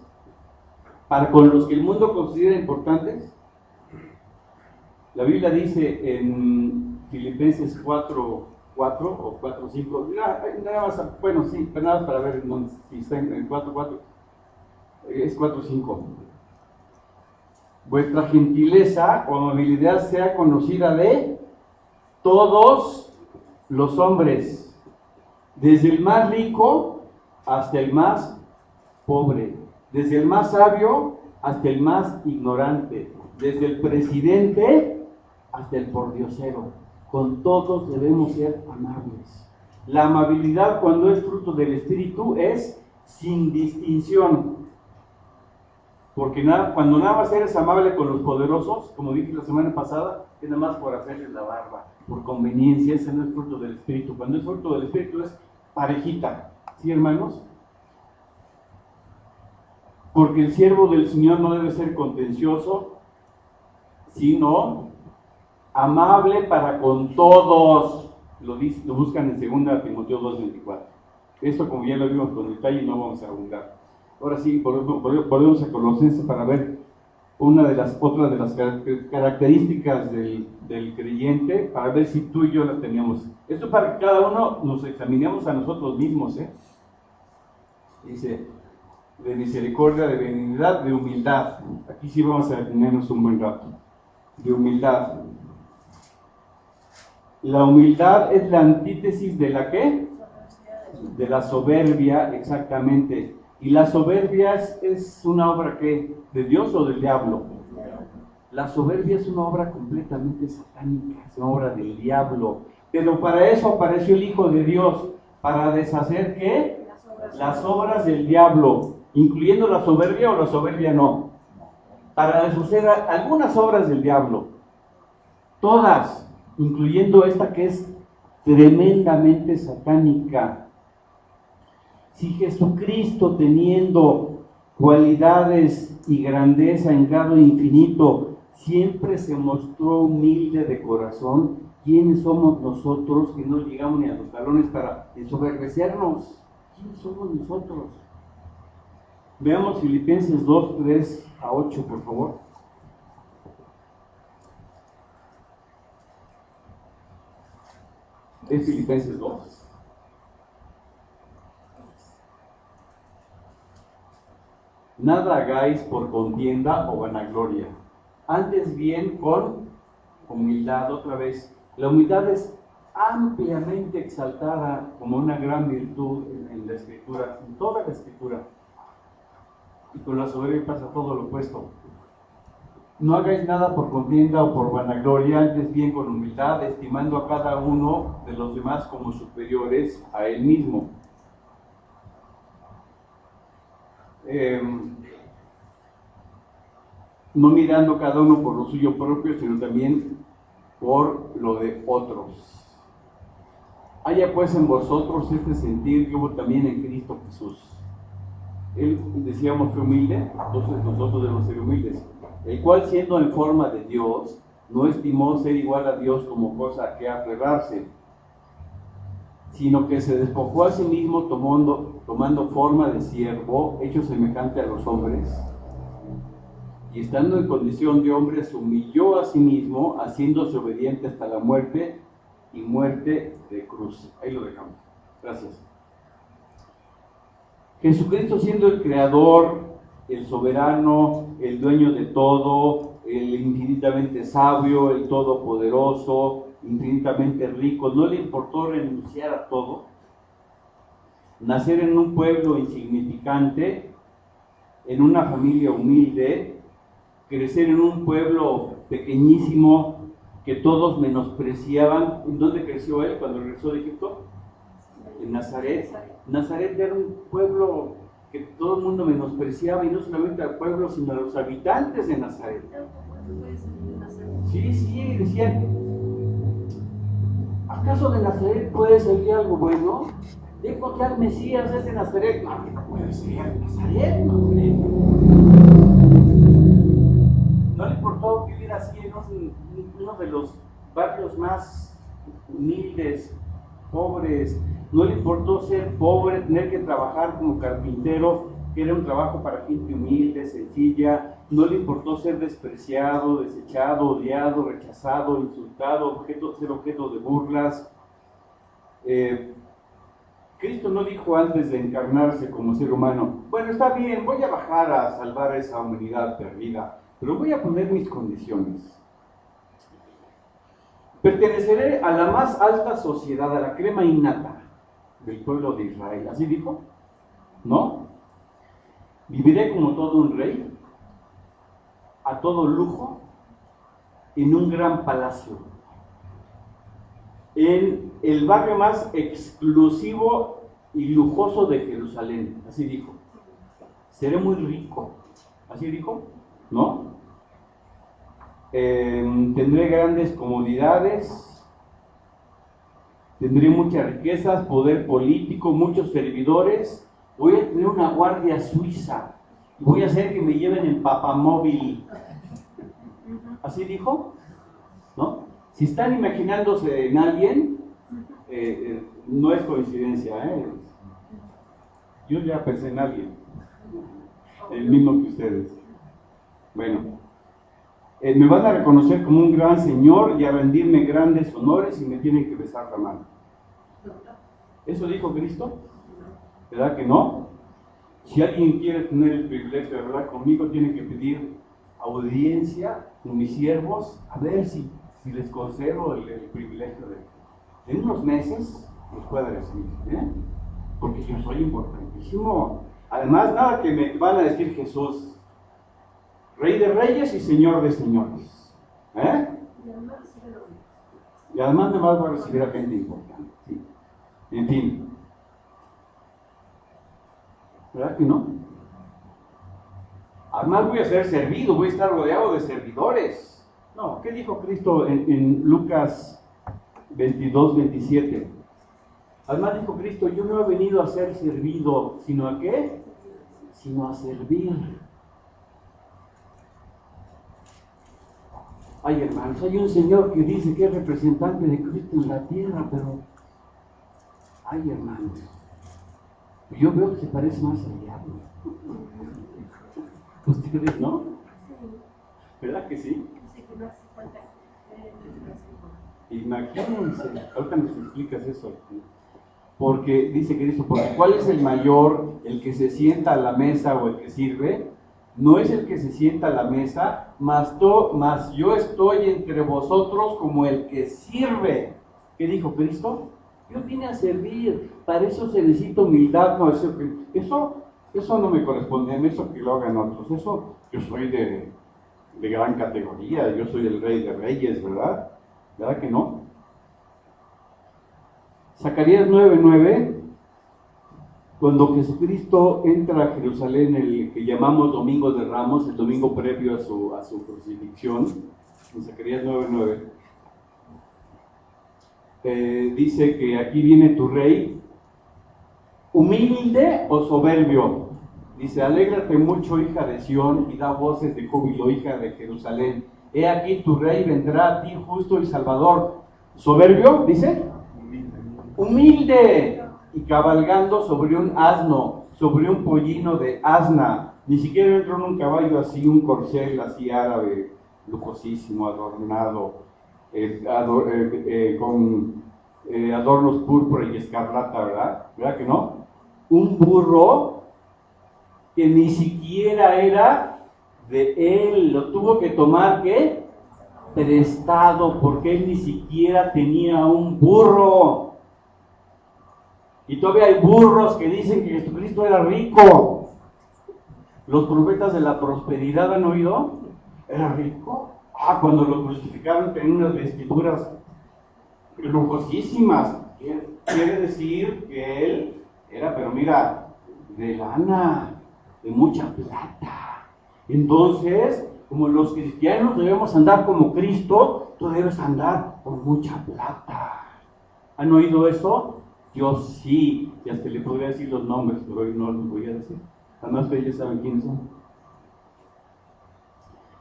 ¿Para con los que el mundo considera importantes? La Biblia dice en Filipenses 4:4 o 4:5, nada más, bueno, sí, pero nada más para ver si está en 4:4, es 4:5. Vuestra gentileza o amabilidad sea conocida de todos los hombres, desde el más rico hasta el más pobre, desde el más sabio hasta el más ignorante, desde el presidente hasta el pordiosero. Con todos debemos ser amables. La amabilidad, cuando es fruto del Espíritu, es sin distinción. Porque cuando nada más eres amable con los poderosos, como dije la semana pasada, es nada más por hacerles la barba, por conveniencia. Ese no es fruto del Espíritu. Cuando es fruto del Espíritu es parejita. ¿Sí, hermanos? Porque el siervo del Señor no debe ser contencioso, sino amable para con todos. Lo buscan en 2 Timoteo 2:24. Esto, como ya lo vimos con detalle, no vamos a abundar. Ahora sí, volvemos a Colosenses para ver otra de las características del creyente, para ver si tú y yo la teníamos. Esto para que cada uno nos examinemos a nosotros mismos. Dice, de misericordia, de benignidad, de humildad. Aquí sí vamos a detenernos un buen rato. De humildad. La humildad es la antítesis de la ¿qué? De la soberbia, exactamente. Y la soberbia es una obra ¿qué? ¿De Dios o del diablo? La soberbia es una obra completamente satánica, es una obra del diablo. Pero para eso apareció el Hijo de Dios, para deshacer ¿qué? Las obras del diablo. incluyendo la soberbia o la soberbia no, para deshacer algunas obras del diablo, todas, incluyendo esta que es tremendamente satánica. Si Jesucristo, teniendo cualidades y grandeza en grado infinito, siempre se mostró humilde de corazón, ¿quiénes somos nosotros que no llegamos ni a los talones para ensoberbecernos? ¿Quiénes somos nosotros? Veamos Filipenses 2, 3 a 8, por favor. Es Filipenses 2. Nada hagáis por contienda o vanagloria, antes bien con humildad. Otra vez, la humildad es ampliamente exaltada como una gran virtud en la Escritura, en toda la Escritura. Y con la soberbia pasa todo lo opuesto. No hagáis nada por contienda o por vanagloria, antes bien con humildad, estimando a cada uno de los demás como superiores a él mismo. No mirando cada uno por lo suyo propio, sino también por lo de otros. Haya pues en vosotros este sentir que hubo también en Cristo Jesús. Él, decíamos, fue humilde, entonces nosotros debemos ser humildes. El cual, siendo en forma de Dios, no estimó ser igual a Dios como cosa a que aferrarse, sino que se despojó a sí mismo tomando forma de siervo, hecho semejante a los hombres, y estando en condición de hombre, se humilló a sí mismo, haciéndose obediente hasta la muerte, y muerte de cruz. Ahí lo dejamos. Gracias. Jesucristo, siendo el creador, el soberano, el dueño de todo, el infinitamente sabio, el todopoderoso, infinitamente rico, no le importó renunciar a todo, nacer en un pueblo insignificante, en una familia humilde, crecer en un pueblo pequeñísimo que todos menospreciaban. ¿En dónde creció él cuando regresó de Egipto? En Nazaret. Nazaret era un pueblo que todo el mundo menospreciaba, y no solamente al pueblo, sino a los habitantes de Nazaret. Sí, decían, ¿acaso de Nazaret puede salir algo bueno? Dijo que al Mesías es de Nazaret. No, que no puede ser Nazaret, no le importó vivir así en uno de los barrios más humildes, pobres. No le importó ser pobre, tener que trabajar como carpintero, que era un trabajo para gente humilde, sencilla. No le importó ser despreciado, desechado, odiado, rechazado, insultado, ser objeto de burlas. Cristo no dijo antes de encarnarse como ser humano, bueno, está bien, voy a bajar a salvar a esa humanidad perdida, pero voy a poner mis condiciones. Perteneceré a la más alta sociedad, a la crema innata del pueblo de Israel. ¿Así dijo? ¿No? Viviré como todo un rey, a todo lujo, en un gran palacio, en el barrio más exclusivo y lujoso de Jerusalén. Así dijo. Seré muy rico. ¿Así dijo? ¿No? Tendré grandes comodidades, tendré muchas riquezas, poder político, muchos servidores. Voy a tener una guardia suiza y voy a hacer que me lleven en papamóvil. ¿Así dijo? ¿No? Si están imaginándose en alguien, no es coincidencia, Yo ya pensé en alguien, el mismo que ustedes. Bueno, me van a reconocer como un gran señor y a rendirme grandes honores y me tienen que besar la mano. ¿Eso dijo Cristo? ¿Verdad que no? Si alguien quiere tener el privilegio de hablar conmigo, tiene que pedir audiencia con mis siervos, a ver si les concedo el privilegio de en unos meses los pueda recibir, porque yo soy importantísimo. Además, nada que me van a decir Jesús, Rey de reyes y Señor de señores. Y además me va a recibir a gente importante. ¿Sí? En fin. ¿Verdad que no? Además voy a ser servido, voy a estar rodeado de servidores. No, ¿qué dijo Cristo en Lucas 22, 27? Además dijo Cristo, yo no he venido a ser servido, ¿sino a qué? Sino a servir. Ay, hermanos, hay un señor que dice que es representante de Cristo en la tierra, pero... Ay, hermanos, yo veo que se parece más al diablo. ¿Ustedes no? ¿Verdad que sí? Imagínense, ahorita nos explicas eso. Porque dice Cristo, porque ¿cuál es el mayor? ¿El que se sienta a la mesa o el que sirve? No es el que se sienta a la mesa, mas yo estoy entre vosotros como el que sirve. ¿Qué dijo Cristo? Yo vine a servir, para eso se necesita humildad, no, eso no me corresponde, en eso que lo hagan otros, eso yo soy de gran categoría, yo soy el rey de reyes, ¿verdad? ¿Verdad que no? Zacarías 9:9, cuando Jesucristo entra a Jerusalén, el que llamamos Domingo de Ramos, el domingo previo a su crucifixión, en Zacarías 9:9, dice que aquí viene tu rey, humilde o soberbio. Dice, alégrate mucho, hija de Sión, y da voces de júbilo, hija de Jerusalén. He aquí tu rey vendrá a ti, justo y salvador. ¿Soberbio? Dice. Humilde y cabalgando sobre un asno, sobre un pollino de asna. Ni siquiera entró en un caballo así, un corcel así árabe, lujosísimo, adornado, con adornos púrpura y escarlata, ¿verdad? ¿Verdad que no? Un burro que ni siquiera era de él, lo tuvo que tomar, ¿qué? Prestado, porque él ni siquiera tenía un burro. Y todavía hay burros que dicen que Jesucristo era rico. Los profetas de la prosperidad, ¿han oído? ¿Era rico? Cuando lo crucificaron tenía unas vestiduras lujosísimas. Quiere decir que él era, pero mira, de lana, de mucha plata. Entonces, como los cristianos debemos andar como Cristo, tú debes andar con mucha plata. ¿Han oído eso? Yo sí, y hasta le podría decir los nombres, pero hoy no los voy a decir. Además que ellos saben quiénes son.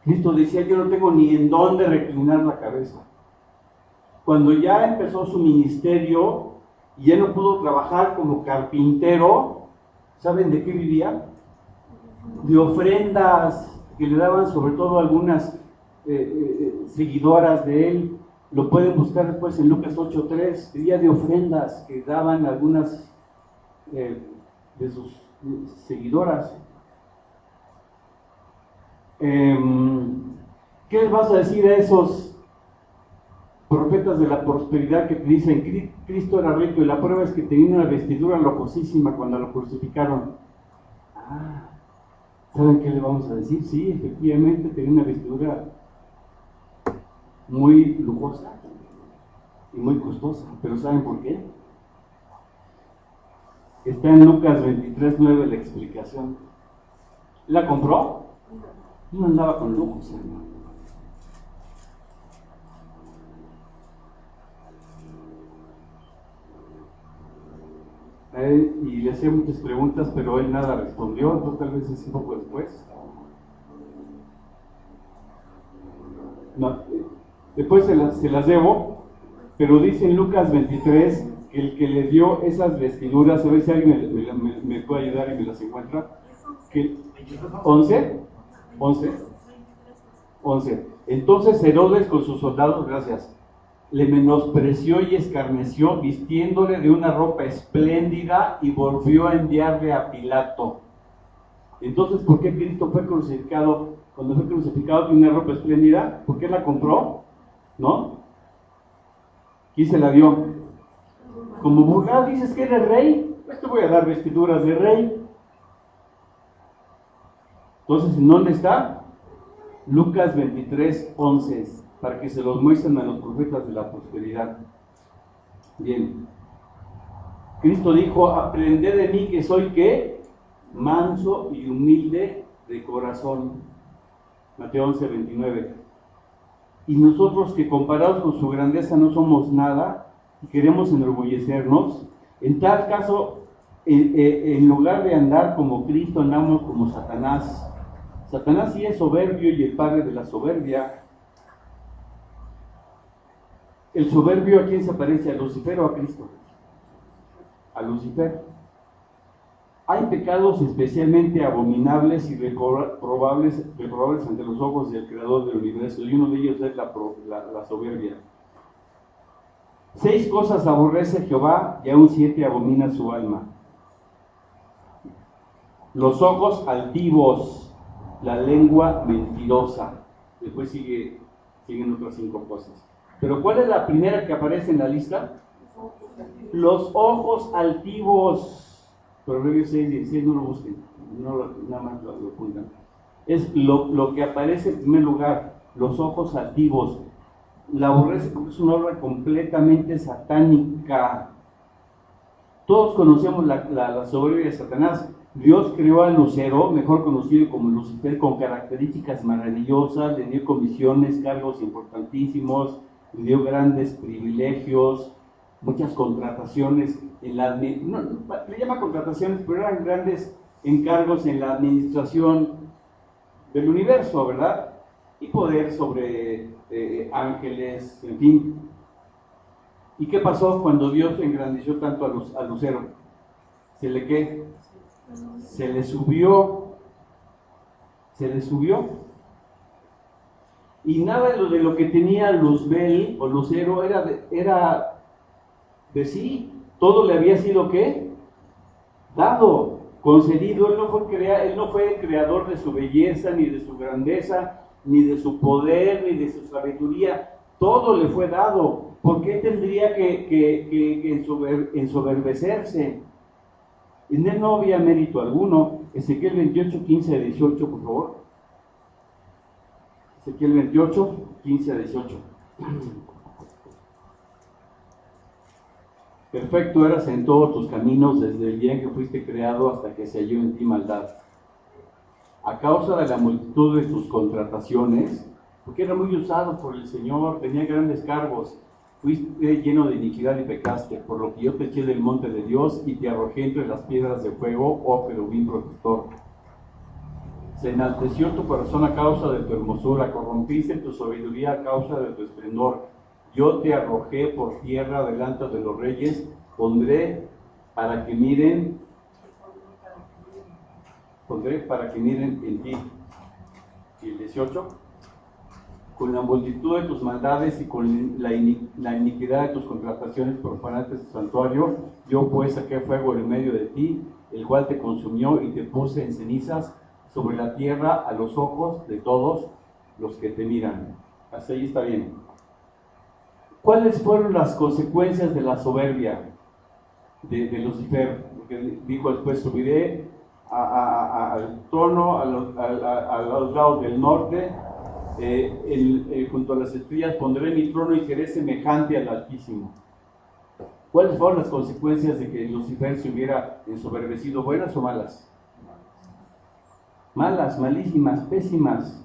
Cristo decía, yo no tengo ni en dónde reclinar la cabeza. Cuando ya empezó su ministerio y ya no pudo trabajar como carpintero, ¿saben de qué vivía? De ofrendas que le daban sobre todo algunas seguidoras de él. Lo pueden buscar después en Lucas 8:3, vivía de ofrendas que daban algunas de sus seguidoras. ¿Qué les vas a decir a esos profetas de la prosperidad que te dicen Cristo era rico y la prueba es que tenía una vestidura lujosísima cuando lo crucificaron? ¿Saben qué le vamos a decir? Sí, efectivamente tenía una vestidura muy lujosa y muy costosa, pero ¿saben por qué? Está en Lucas 23:9 la explicación. ¿La compró? No andaba con lujos, hermano. Y le hacía muchas preguntas, pero él nada respondió, entonces tal vez es un poco después. No, después se las debo, pero dice en Lucas 23 que el que le dio esas vestiduras, a ver si alguien me puede ayudar y me las encuentra. ¿11? Entonces Herodes con sus soldados, gracias, le menospreció y escarneció, vistiéndole de una ropa espléndida y volvió a enviarle a Pilato. Entonces, ¿por qué Cristo fue crucificado? Cuando fue crucificado tenía una ropa espléndida, ¿por qué la compró? ¿No? ¿Quién se la dio? Como burla, dices que eres rey, pues te voy a dar vestiduras de rey. Entonces, ¿en dónde está? Lucas 23:11, para que se los muestren a los profetas de la prosperidad. Bien. Cristo dijo, aprended de mí que soy, ¿qué? Manso y humilde de corazón. Mateo 11:29. Y nosotros que comparados con su grandeza no somos nada y queremos enorgullecernos, en tal caso, en lugar de andar como Cristo, andamos como Satanás. Satanás sí es soberbio y el padre de la soberbia. El soberbio, ¿a quién se parece? ¿A Lucifer o a Cristo? A Lucifer. Hay pecados especialmente abominables y reprobables ante los ojos del Creador del universo, y uno de ellos es la soberbia. 6 cosas aborrece Jehová, y aún 7 abomina su alma: los ojos altivos, la lengua mentirosa. Después siguen otras 5 cosas. Pero ¿cuál es la primera que aparece en la lista? Los ojos altivos. Proverbios 6:16, no lo busquen, nada más lo apuntan. Es lo que aparece en primer lugar, los ojos altivos. La aborrece porque es una obra completamente satánica. Todos conocemos la soberbia de Satanás. Dios creó al lucero, mejor conocido como Lucifer, con características maravillosas, le dio comisiones, cargos importantísimos, le dio grandes privilegios, muchas contrataciones le llama contrataciones, pero eran grandes encargos en la administración del universo, ¿verdad? Y poder sobre ángeles, en fin. ¿Y qué pasó cuando Dios engrandeció tanto al lucero? ¿Se le subió. Y nada de lo que tenía Luzbel o lucero era de sí. Todo le había sido ¿qué? Dado, concedido. Él no fue el creador de su belleza, ni de su grandeza, ni de su poder, ni de su sabiduría. Todo le fue dado. ¿Por qué tendría que ensoberbecerse? En él no había mérito alguno. Ezequiel 28, 15 a 18, por favor. Ezequiel 28, 15 a 18. Perfecto eras en todos tus caminos desde el día en que fuiste creado hasta que se halló en ti maldad. A causa de la multitud de tus contrataciones, porque era muy usado por el Señor, tenía grandes cargos, fuiste lleno de iniquidad y pecaste, por lo que yo te eché del monte de Dios y te arrojé entre las piedras de fuego, oh querubín protector. Se enalteció tu corazón a causa de tu hermosura, corrompiste tu sabiduría a causa de tu esplendor. Yo te arrojé por tierra delante de los reyes, pondré para que miren en ti. Y el 18, con la multitud de tus maldades y con la iniquidad de tus contrataciones profanaste tu santuario, yo pues saqué fuego en medio de ti, el cual te consumió y te puse en cenizas sobre la tierra a los ojos de todos los que te miran. Hasta ahí está bien. ¿Cuáles fueron las consecuencias de la soberbia de Lucifer? Porque dijo después: subiré al trono a los lados del norte, junto a las estrellas pondré mi trono y seré semejante al Altísimo. ¿Cuáles fueron las consecuencias de que Lucifer se hubiera ensoberbecido? ¿Buenas o malas? Malas, malísimas, pésimas.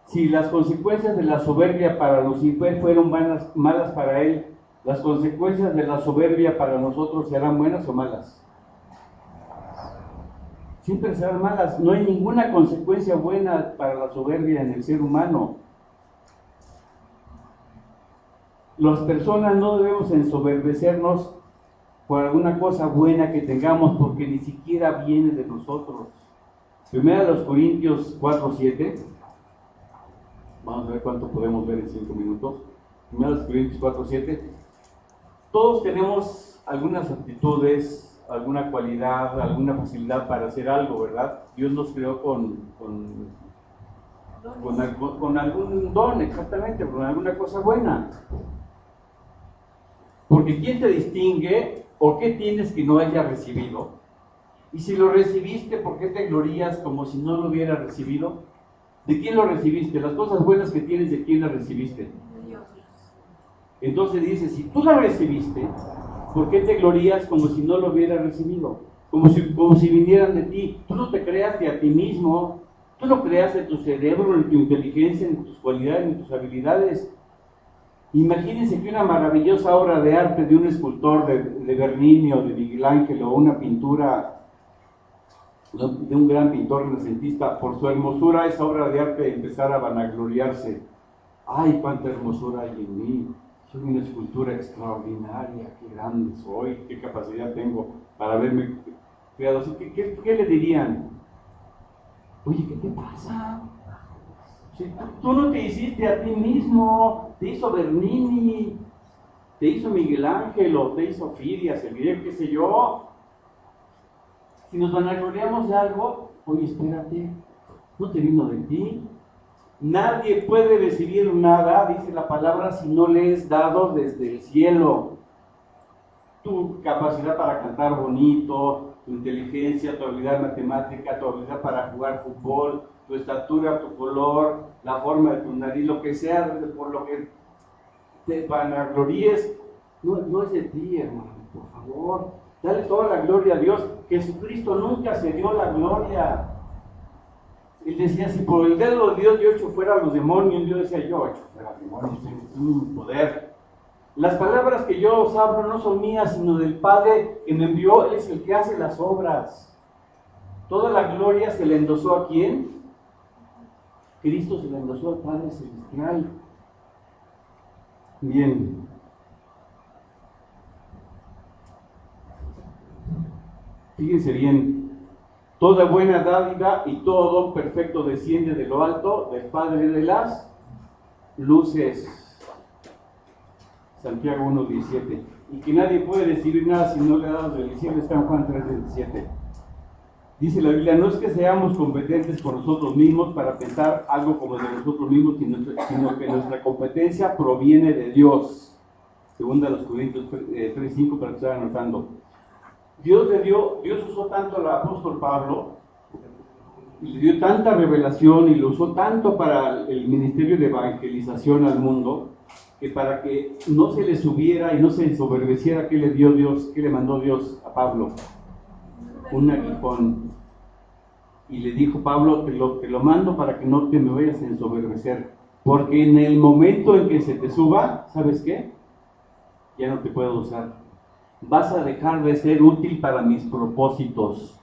Si las consecuencias de la soberbia para Lucifer fueron malas para él, ¿las consecuencias de la soberbia para nosotros serán buenas o malas? Siempre serán malas. No hay ninguna consecuencia buena para la soberbia en el ser humano. Las personas no debemos ensoberbecernos por alguna cosa buena que tengamos, porque ni siquiera viene de nosotros. Primera de los Corintios 4:7. Vamos a ver cuánto podemos ver en 5 minutos. Primera de los Corintios 4:7. Todos tenemos algunas aptitudes, alguna cualidad, alguna facilidad para hacer algo, ¿verdad? Dios nos creó con algún don, exactamente, con alguna cosa buena. Porque ¿quién te distingue o qué tienes que no hayas recibido? Y si lo recibiste, ¿por qué te glorías como si no lo hubieras recibido? ¿De quién lo recibiste? Las cosas buenas que tienes, ¿de quién las recibiste? De Dios. Entonces dice, si tú la recibiste, ¿por qué te glorías como si no lo hubieras recibido? Como si vinieran de ti. Tú no te creaste a ti mismo, Tú no creas en tu cerebro, en tu inteligencia, en tus cualidades, en tus habilidades. Imagínense que una maravillosa obra de arte de un escultor de Bernini o de Miguel Ángel, o una pintura de un gran pintor renacentista, por su hermosura, esa obra de arte empezara a vanagloriarse. ¡Ay, cuánta hermosura hay en mí! Soy una escultura extraordinaria, qué grande soy, qué capacidad tengo para verme creado así. ¿Qué le dirían? Oye, ¿qué te pasa? Si tú no te hiciste a ti mismo, te hizo Bernini, te hizo Miguel Ángel, o te hizo Fidias, el griego, qué sé yo. Si nos vanagloriamos de algo, oye, espérate, no te vino de ti. Nadie puede recibir nada, dice la palabra, si no le es dado desde el cielo. Tu capacidad para cantar bonito, tu inteligencia, tu habilidad matemática, tu habilidad para jugar fútbol, tu estatura, tu color, la forma de tu nariz, lo que sea, por lo que te vanaglories, no es de ti, hermano, por favor. Dale toda la gloria a Dios. Jesucristo nunca se dio la gloria. Él decía, si por el dedo de Dios yo echo fuera a los demonios, yo decía, yo echo fuera a los demonios, tengo un poder. Las palabras que yo os hablo no son mías, sino del Padre que me envió. Él es el que hace las obras. Toda la gloria se le endosó ¿a quién? Cristo se le endosó al Padre Celestial. Bien. Fíjense bien. Toda buena dádiva y todo don perfecto desciende de lo alto, del Padre de las luces. Santiago 1:17. Y que nadie puede recibir nada si no le ha dado del cielo, está en Juan 3:17. Dice la Biblia, no es que seamos competentes por nosotros mismos para pensar algo como de nosotros mismos, sino que nuestra competencia proviene de Dios. Segunda a los Corintios 3:5, para que se vayan anotando. Dios usó tanto al apóstol Pablo, y le dio tanta revelación y lo usó tanto para el ministerio de evangelización al mundo, que para que no se le subiera y no se ensoberbeciera, ¿qué le dio Dios? ¿Qué le mandó Dios a Pablo? Un aguijón. Y le dijo, Pablo, te lo mando para que no te me vayas a ensoberbecer, porque en el momento en que se te suba, ¿sabes qué? Ya no te puedo usar. Vas a dejar de ser útil para mis propósitos,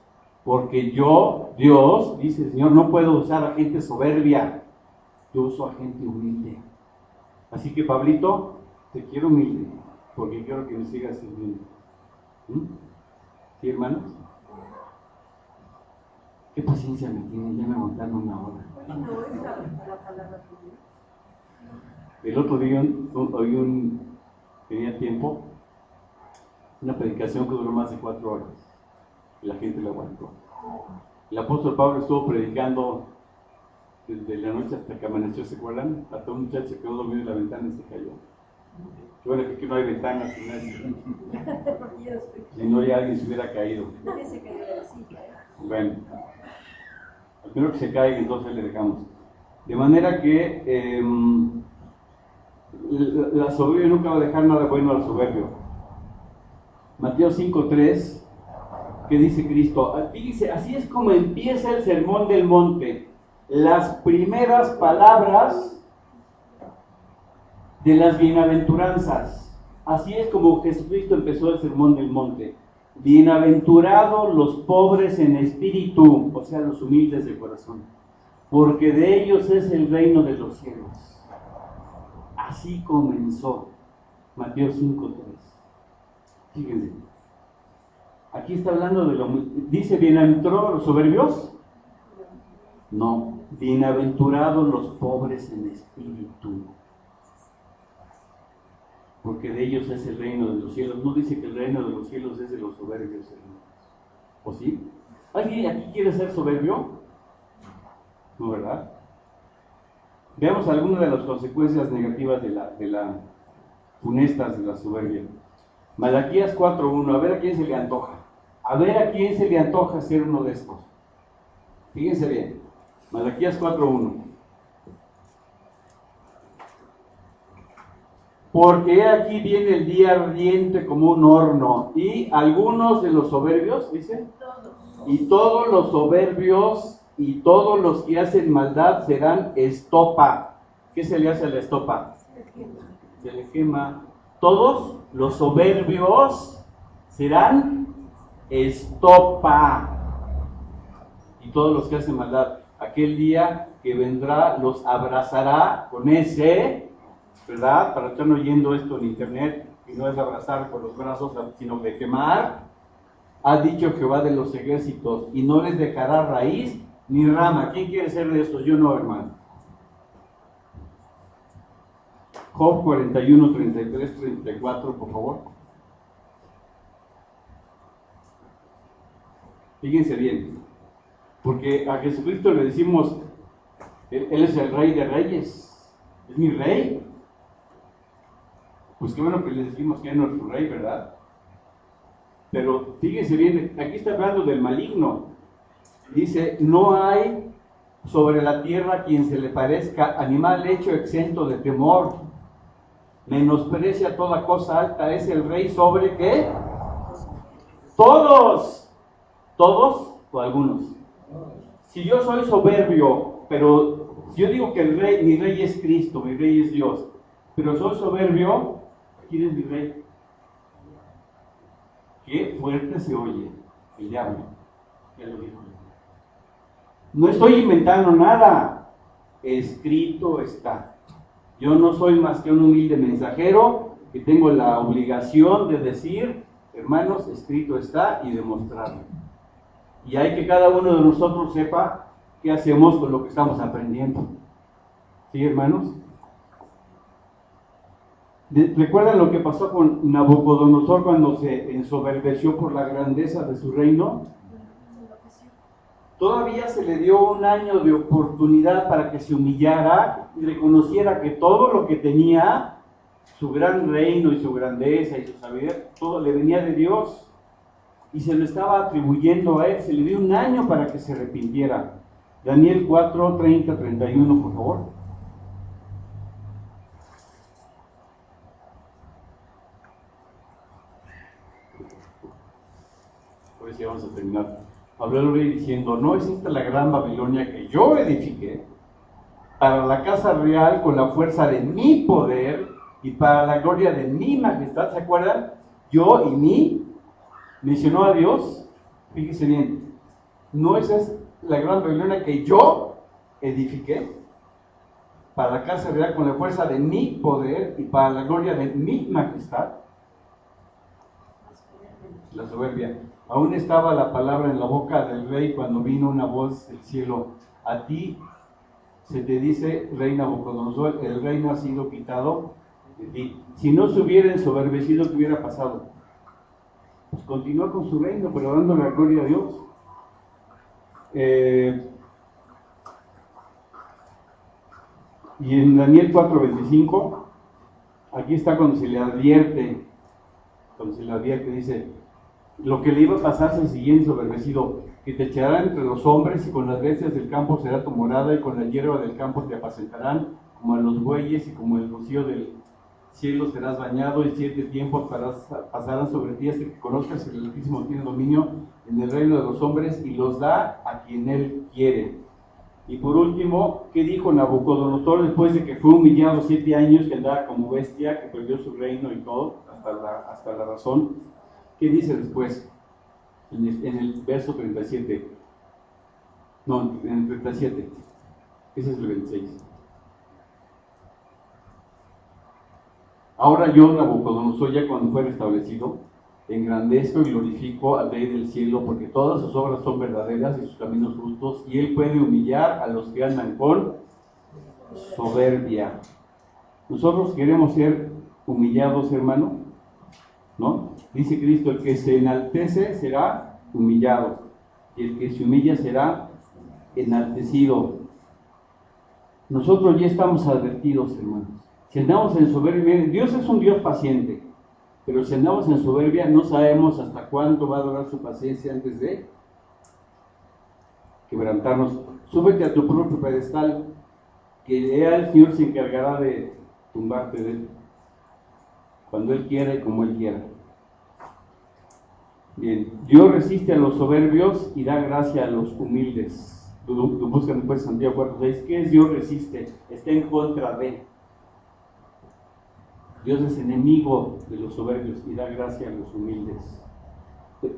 porque yo, Dios, dice el Señor, no puedo usar a gente soberbia, yo uso a gente humilde. Así que, Pablito, te quiero humilde, porque quiero que me sigas sirviendo. ¿Sí, hermanos? ¿Qué paciencia me tienen? Ya me aguantaron una hora. El otro día tenía tiempo, una predicación que duró más de 4 horas, y la gente la aguantó. El apóstol Pablo estuvo predicando desde la noche hasta que amaneció, ¿se acuerdan? Hasta un muchacho quedó dormido en la ventana y se cayó. Qué bueno que aquí no hay ventanas, si no ya alguien se hubiera caído. Nadie se cayó de la silla. Bueno, al primero que se caiga, entonces le dejamos. De manera que la soberbia nunca va a dejar nada bueno al soberbio. Mateo 5:3, ¿qué dice Cristo? Dice, así es como empieza el sermón del monte. Las primeras palabras de las bienaventuranzas. Así es como Jesucristo empezó el sermón del monte. Bienaventurados los pobres en espíritu, o sea, los humildes de corazón, porque de ellos es el reino de los cielos. Así comenzó Mateo 5:3. Fíjense, aquí está hablando de dice, ¿bienaventurados los soberbios? No, bienaventurados los pobres en espíritu, porque de ellos es el reino de los cielos. No dice que el reino de los cielos es de los soberbios, hermanos. ¿O sí? ¿Alguien aquí quiere ser soberbio? No, ¿verdad? Veamos algunas de las consecuencias negativas funestas de la soberbia. Malaquías 4:1, a ver a quién se le antoja. A ver a quién se le antoja ser uno de estos. Fíjense bien, Malaquías 4:1. Porque aquí viene el día ardiente como un horno, y algunos de los soberbios, dice, y todos los soberbios y todos los que hacen maldad serán estopa. ¿Qué se le hace a la estopa? Se le quema. Todos los soberbios serán estopa. Y todos los que hacen maldad, aquel día que vendrá, los abrazará con ese, ¿verdad? Para estar oyendo esto en internet, y no es abrazar con los brazos, sino de quemar. Ha dicho Jehová de los ejércitos, y no les dejará raíz ni rama. ¿Quién quiere ser de estos? Yo no, hermano. Job 41, 33, 34, por favor. Fíjense bien, porque a Jesucristo le decimos, Él es el Rey de Reyes, es mi Rey. Pues qué bueno que le decimos que es nuestro Rey, ¿verdad? Pero fíjense bien, aquí está hablando del maligno. Dice, no hay sobre la tierra quien se le parezca, animal hecho exento de temor. Menosprecia toda cosa alta, es el Rey sobre ¿qué? Todos. ¿Todos o algunos? Si yo soy soberbio, pero si yo digo que mi Rey es Cristo, mi Rey es Dios, pero soy soberbio, ¿quién es mi Rey? Qué fuerte se oye el diablo. Ya lo dijo. No estoy inventando nada. Escrito está. Yo no soy más que un humilde mensajero que tengo la obligación de decir, hermanos, escrito está y demostrarlo. Y hay que cada uno de nosotros sepa qué hacemos con lo que estamos aprendiendo. ¿Sí, hermanos? ¿Recuerdan lo que pasó con Nabucodonosor cuando se ensoberbeció por la grandeza de su reino? Todavía se le dio un año de oportunidad para que se humillara y reconociera que todo lo que tenía, su gran reino y su grandeza y su saber, todo le venía de Dios y se lo estaba atribuyendo a él. Se le dio un año para que se arrepintiera. Daniel 4, 30, 31, por favor. Pues ya vamos a terminar. Habló el rey diciendo, ¿no es esta la gran Babilonia que yo edifiqué para la casa real con la fuerza de mi poder y para la gloria de mi majestad? ¿Se acuerdan? Yo y mí mencionó a Dios. Fíjense bien, ¿no esa es la gran Babilonia que yo edifiqué para la casa real con la fuerza de mi poder y para la gloria de mi majestad? La soberbia. Aún estaba la palabra en la boca del rey cuando vino una voz del cielo. A ti se te dice, rey Nabucodonosor, el reino ha sido quitado de ti. Si no se hubiera ensoberbecido, ¿qué hubiera pasado? Pues continúa con su reino, pero dándole la gloria a Dios. Y en Daniel 4:25, aquí está cuando se le advierte, dice, lo que le iba a pasar si seguía ensoberbecido, que te echarán entre los hombres y con las bestias del campo será tu morada y con la hierba del campo te apacentarán como a los bueyes y como el rocío del cielo serás bañado y 7 tiempos pasarán sobre ti hasta que conozcas que el Altísimo tiene dominio en el reino de los hombres y los da a quien él quiere. Y por último, ¿qué dijo Nabucodonosor después de que fue humillado 7 años, que andaba como bestia, que perdió su reino y todo, hasta la razón? ¿Qué dice después? En el verso 37. No, en el 37. Ese es el 26. Ahora yo, Nabucodonosor, ya cuando fue restablecido, engrandezco y glorifico al Rey del cielo, porque todas sus obras son verdaderas y sus caminos justos, y él puede humillar a los que andan con soberbia. Nosotros queremos ser humillados, hermano, ¿no? Dice Cristo, el que se enaltece será humillado, y el que se humilla será enaltecido. Nosotros ya estamos advertidos, hermanos. Si andamos en soberbia, Dios es un Dios paciente, pero si andamos en soberbia, no sabemos hasta cuánto va a durar su paciencia antes de quebrantarnos. Súbete a tu propio pedestal, que ya el Señor se encargará de tumbarte de él, cuando Él quiera y como Él quiera. Bien, Dios resiste a los soberbios y da gracia a los humildes. Buscan después Santiago 4:6. ¿Qué es Dios resiste? Está en contra de. Dios es enemigo de los soberbios y da gracia a los humildes.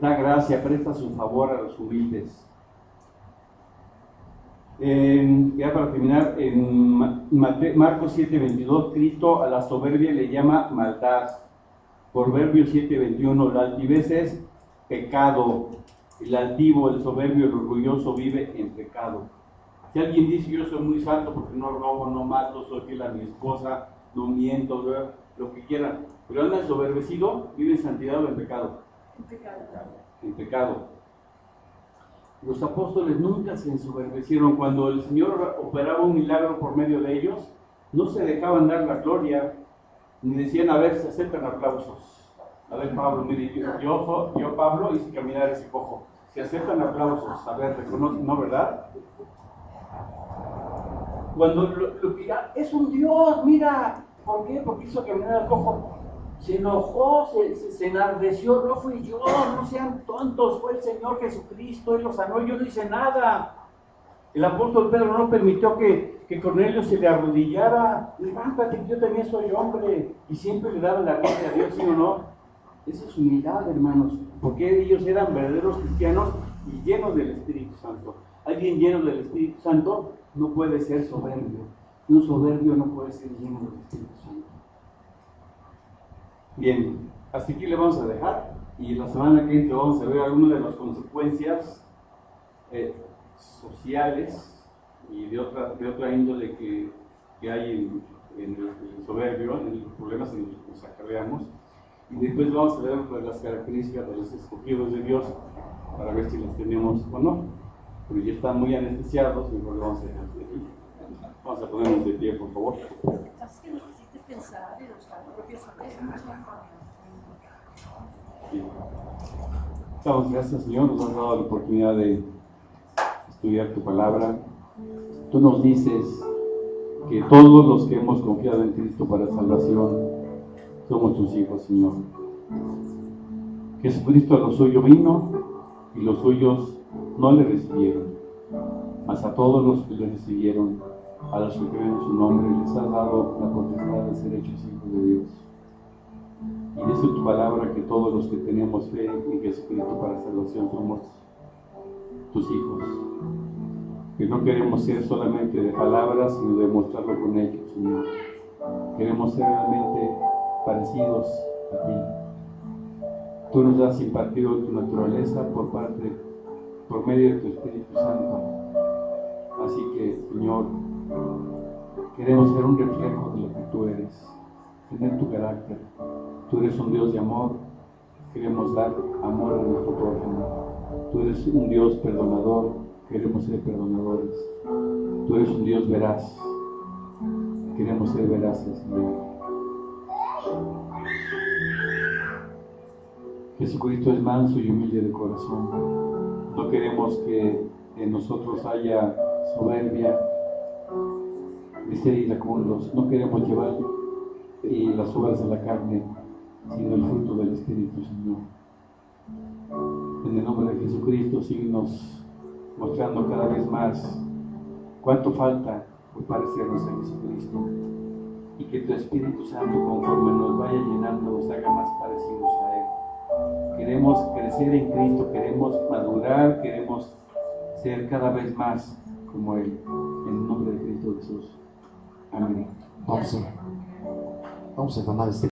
Da gracia, presta su favor a los humildes. Ya para terminar, en Marcos 7:22, Cristo a la soberbia le llama maldad. Proverbios 7:21, la altivez es pecado. El altivo, el soberbio, el orgulloso vive en pecado. Si alguien dice yo soy muy santo porque no robo, no mato, soy fiel a mi esposa, no miento, lo que quieran, pero anda ensoberbecido, vive en santidad o en pecado. En pecado. Los apóstoles nunca se ensoberbecieron. Cuando el Señor operaba un milagro por medio de ellos, no se dejaban dar la gloria, ni decían, a ver, se aceptan aplausos. A ver, Pablo, mire, yo Pablo, hice caminar ese cojo. Se aceptan aplausos, a ver, reconocen, ¿no, verdad? Cuando lo que es un Dios, mira, ¿por qué? Porque hizo caminar al cojo. Se enojó, se enardeció, no fui yo, no sean tontos, fue el Señor Jesucristo, Él los sanó, yo no hice nada. El apóstol Pedro no permitió que Cornelio se le arrodillara. Levántate, yo también soy hombre. Y siempre le daba la gloria a Dios, ¿sí o no? Esa es humildad, hermanos, porque ellos eran verdaderos cristianos y llenos del Espíritu Santo. Alguien lleno del Espíritu Santo no puede ser soberbio. Un soberbio no puede ser lleno del Espíritu Santo. Bien, hasta aquí le vamos a dejar y la semana que viene vamos a ver algunas de las consecuencias sociales y de otra índole que hay en el soberbio, en los problemas en los que nos acarreamos. Y después vamos a ver las características de los escogidos de Dios para ver si las tenemos o no. Pero ya están muy anestesiados, mejor lo vamos a dejar de aquí. Vamos a ponernos de pie, por favor. Bien. Damos gracias, Señor, nos has dado la oportunidad de estudiar tu palabra. Tú nos dices que todos los que hemos confiado en Cristo para salvación somos tus hijos, Señor. Jesucristo a lo suyo vino y los suyos no le recibieron, mas a todos los que le recibieron, a los que creen en su nombre, les has dado la potestad de ser hechos hijos de Dios. Y dice tu palabra que todos los que tenemos fe en Jesucristo para salvación somos tus hijos. Que no queremos ser solamente de palabras, sino demostrarlo con hechos, Señor. Queremos ser realmente parecidos a ti. Tú nos has impartido tu naturaleza por medio de tu Espíritu Santo. Así que, Señor, queremos ser un reflejo de lo que tú eres, tener tu carácter. Tú eres un Dios de amor, queremos dar amor a nuestro prójimo. Tú eres un Dios perdonador, queremos ser perdonadores. Tú eres un Dios veraz, queremos ser veraces, Señor. Jesucristo es manso y humilde de corazón. No queremos que en nosotros haya soberbia, de ser iracundos. No queremos llevar las obras de la carne, sino el fruto del Espíritu, Señor. En el nombre de Jesucristo, síguenos mostrando cada vez más cuánto falta por parecernos a Jesucristo, y que tu Espíritu Santo, conforme nos vaya llenando, nos haga más parecidos a Él. Queremos crecer en Cristo, queremos madurar, queremos ser cada vez más como Él, en el nombre de Cristo Jesús. Amén. Vamos a tomar este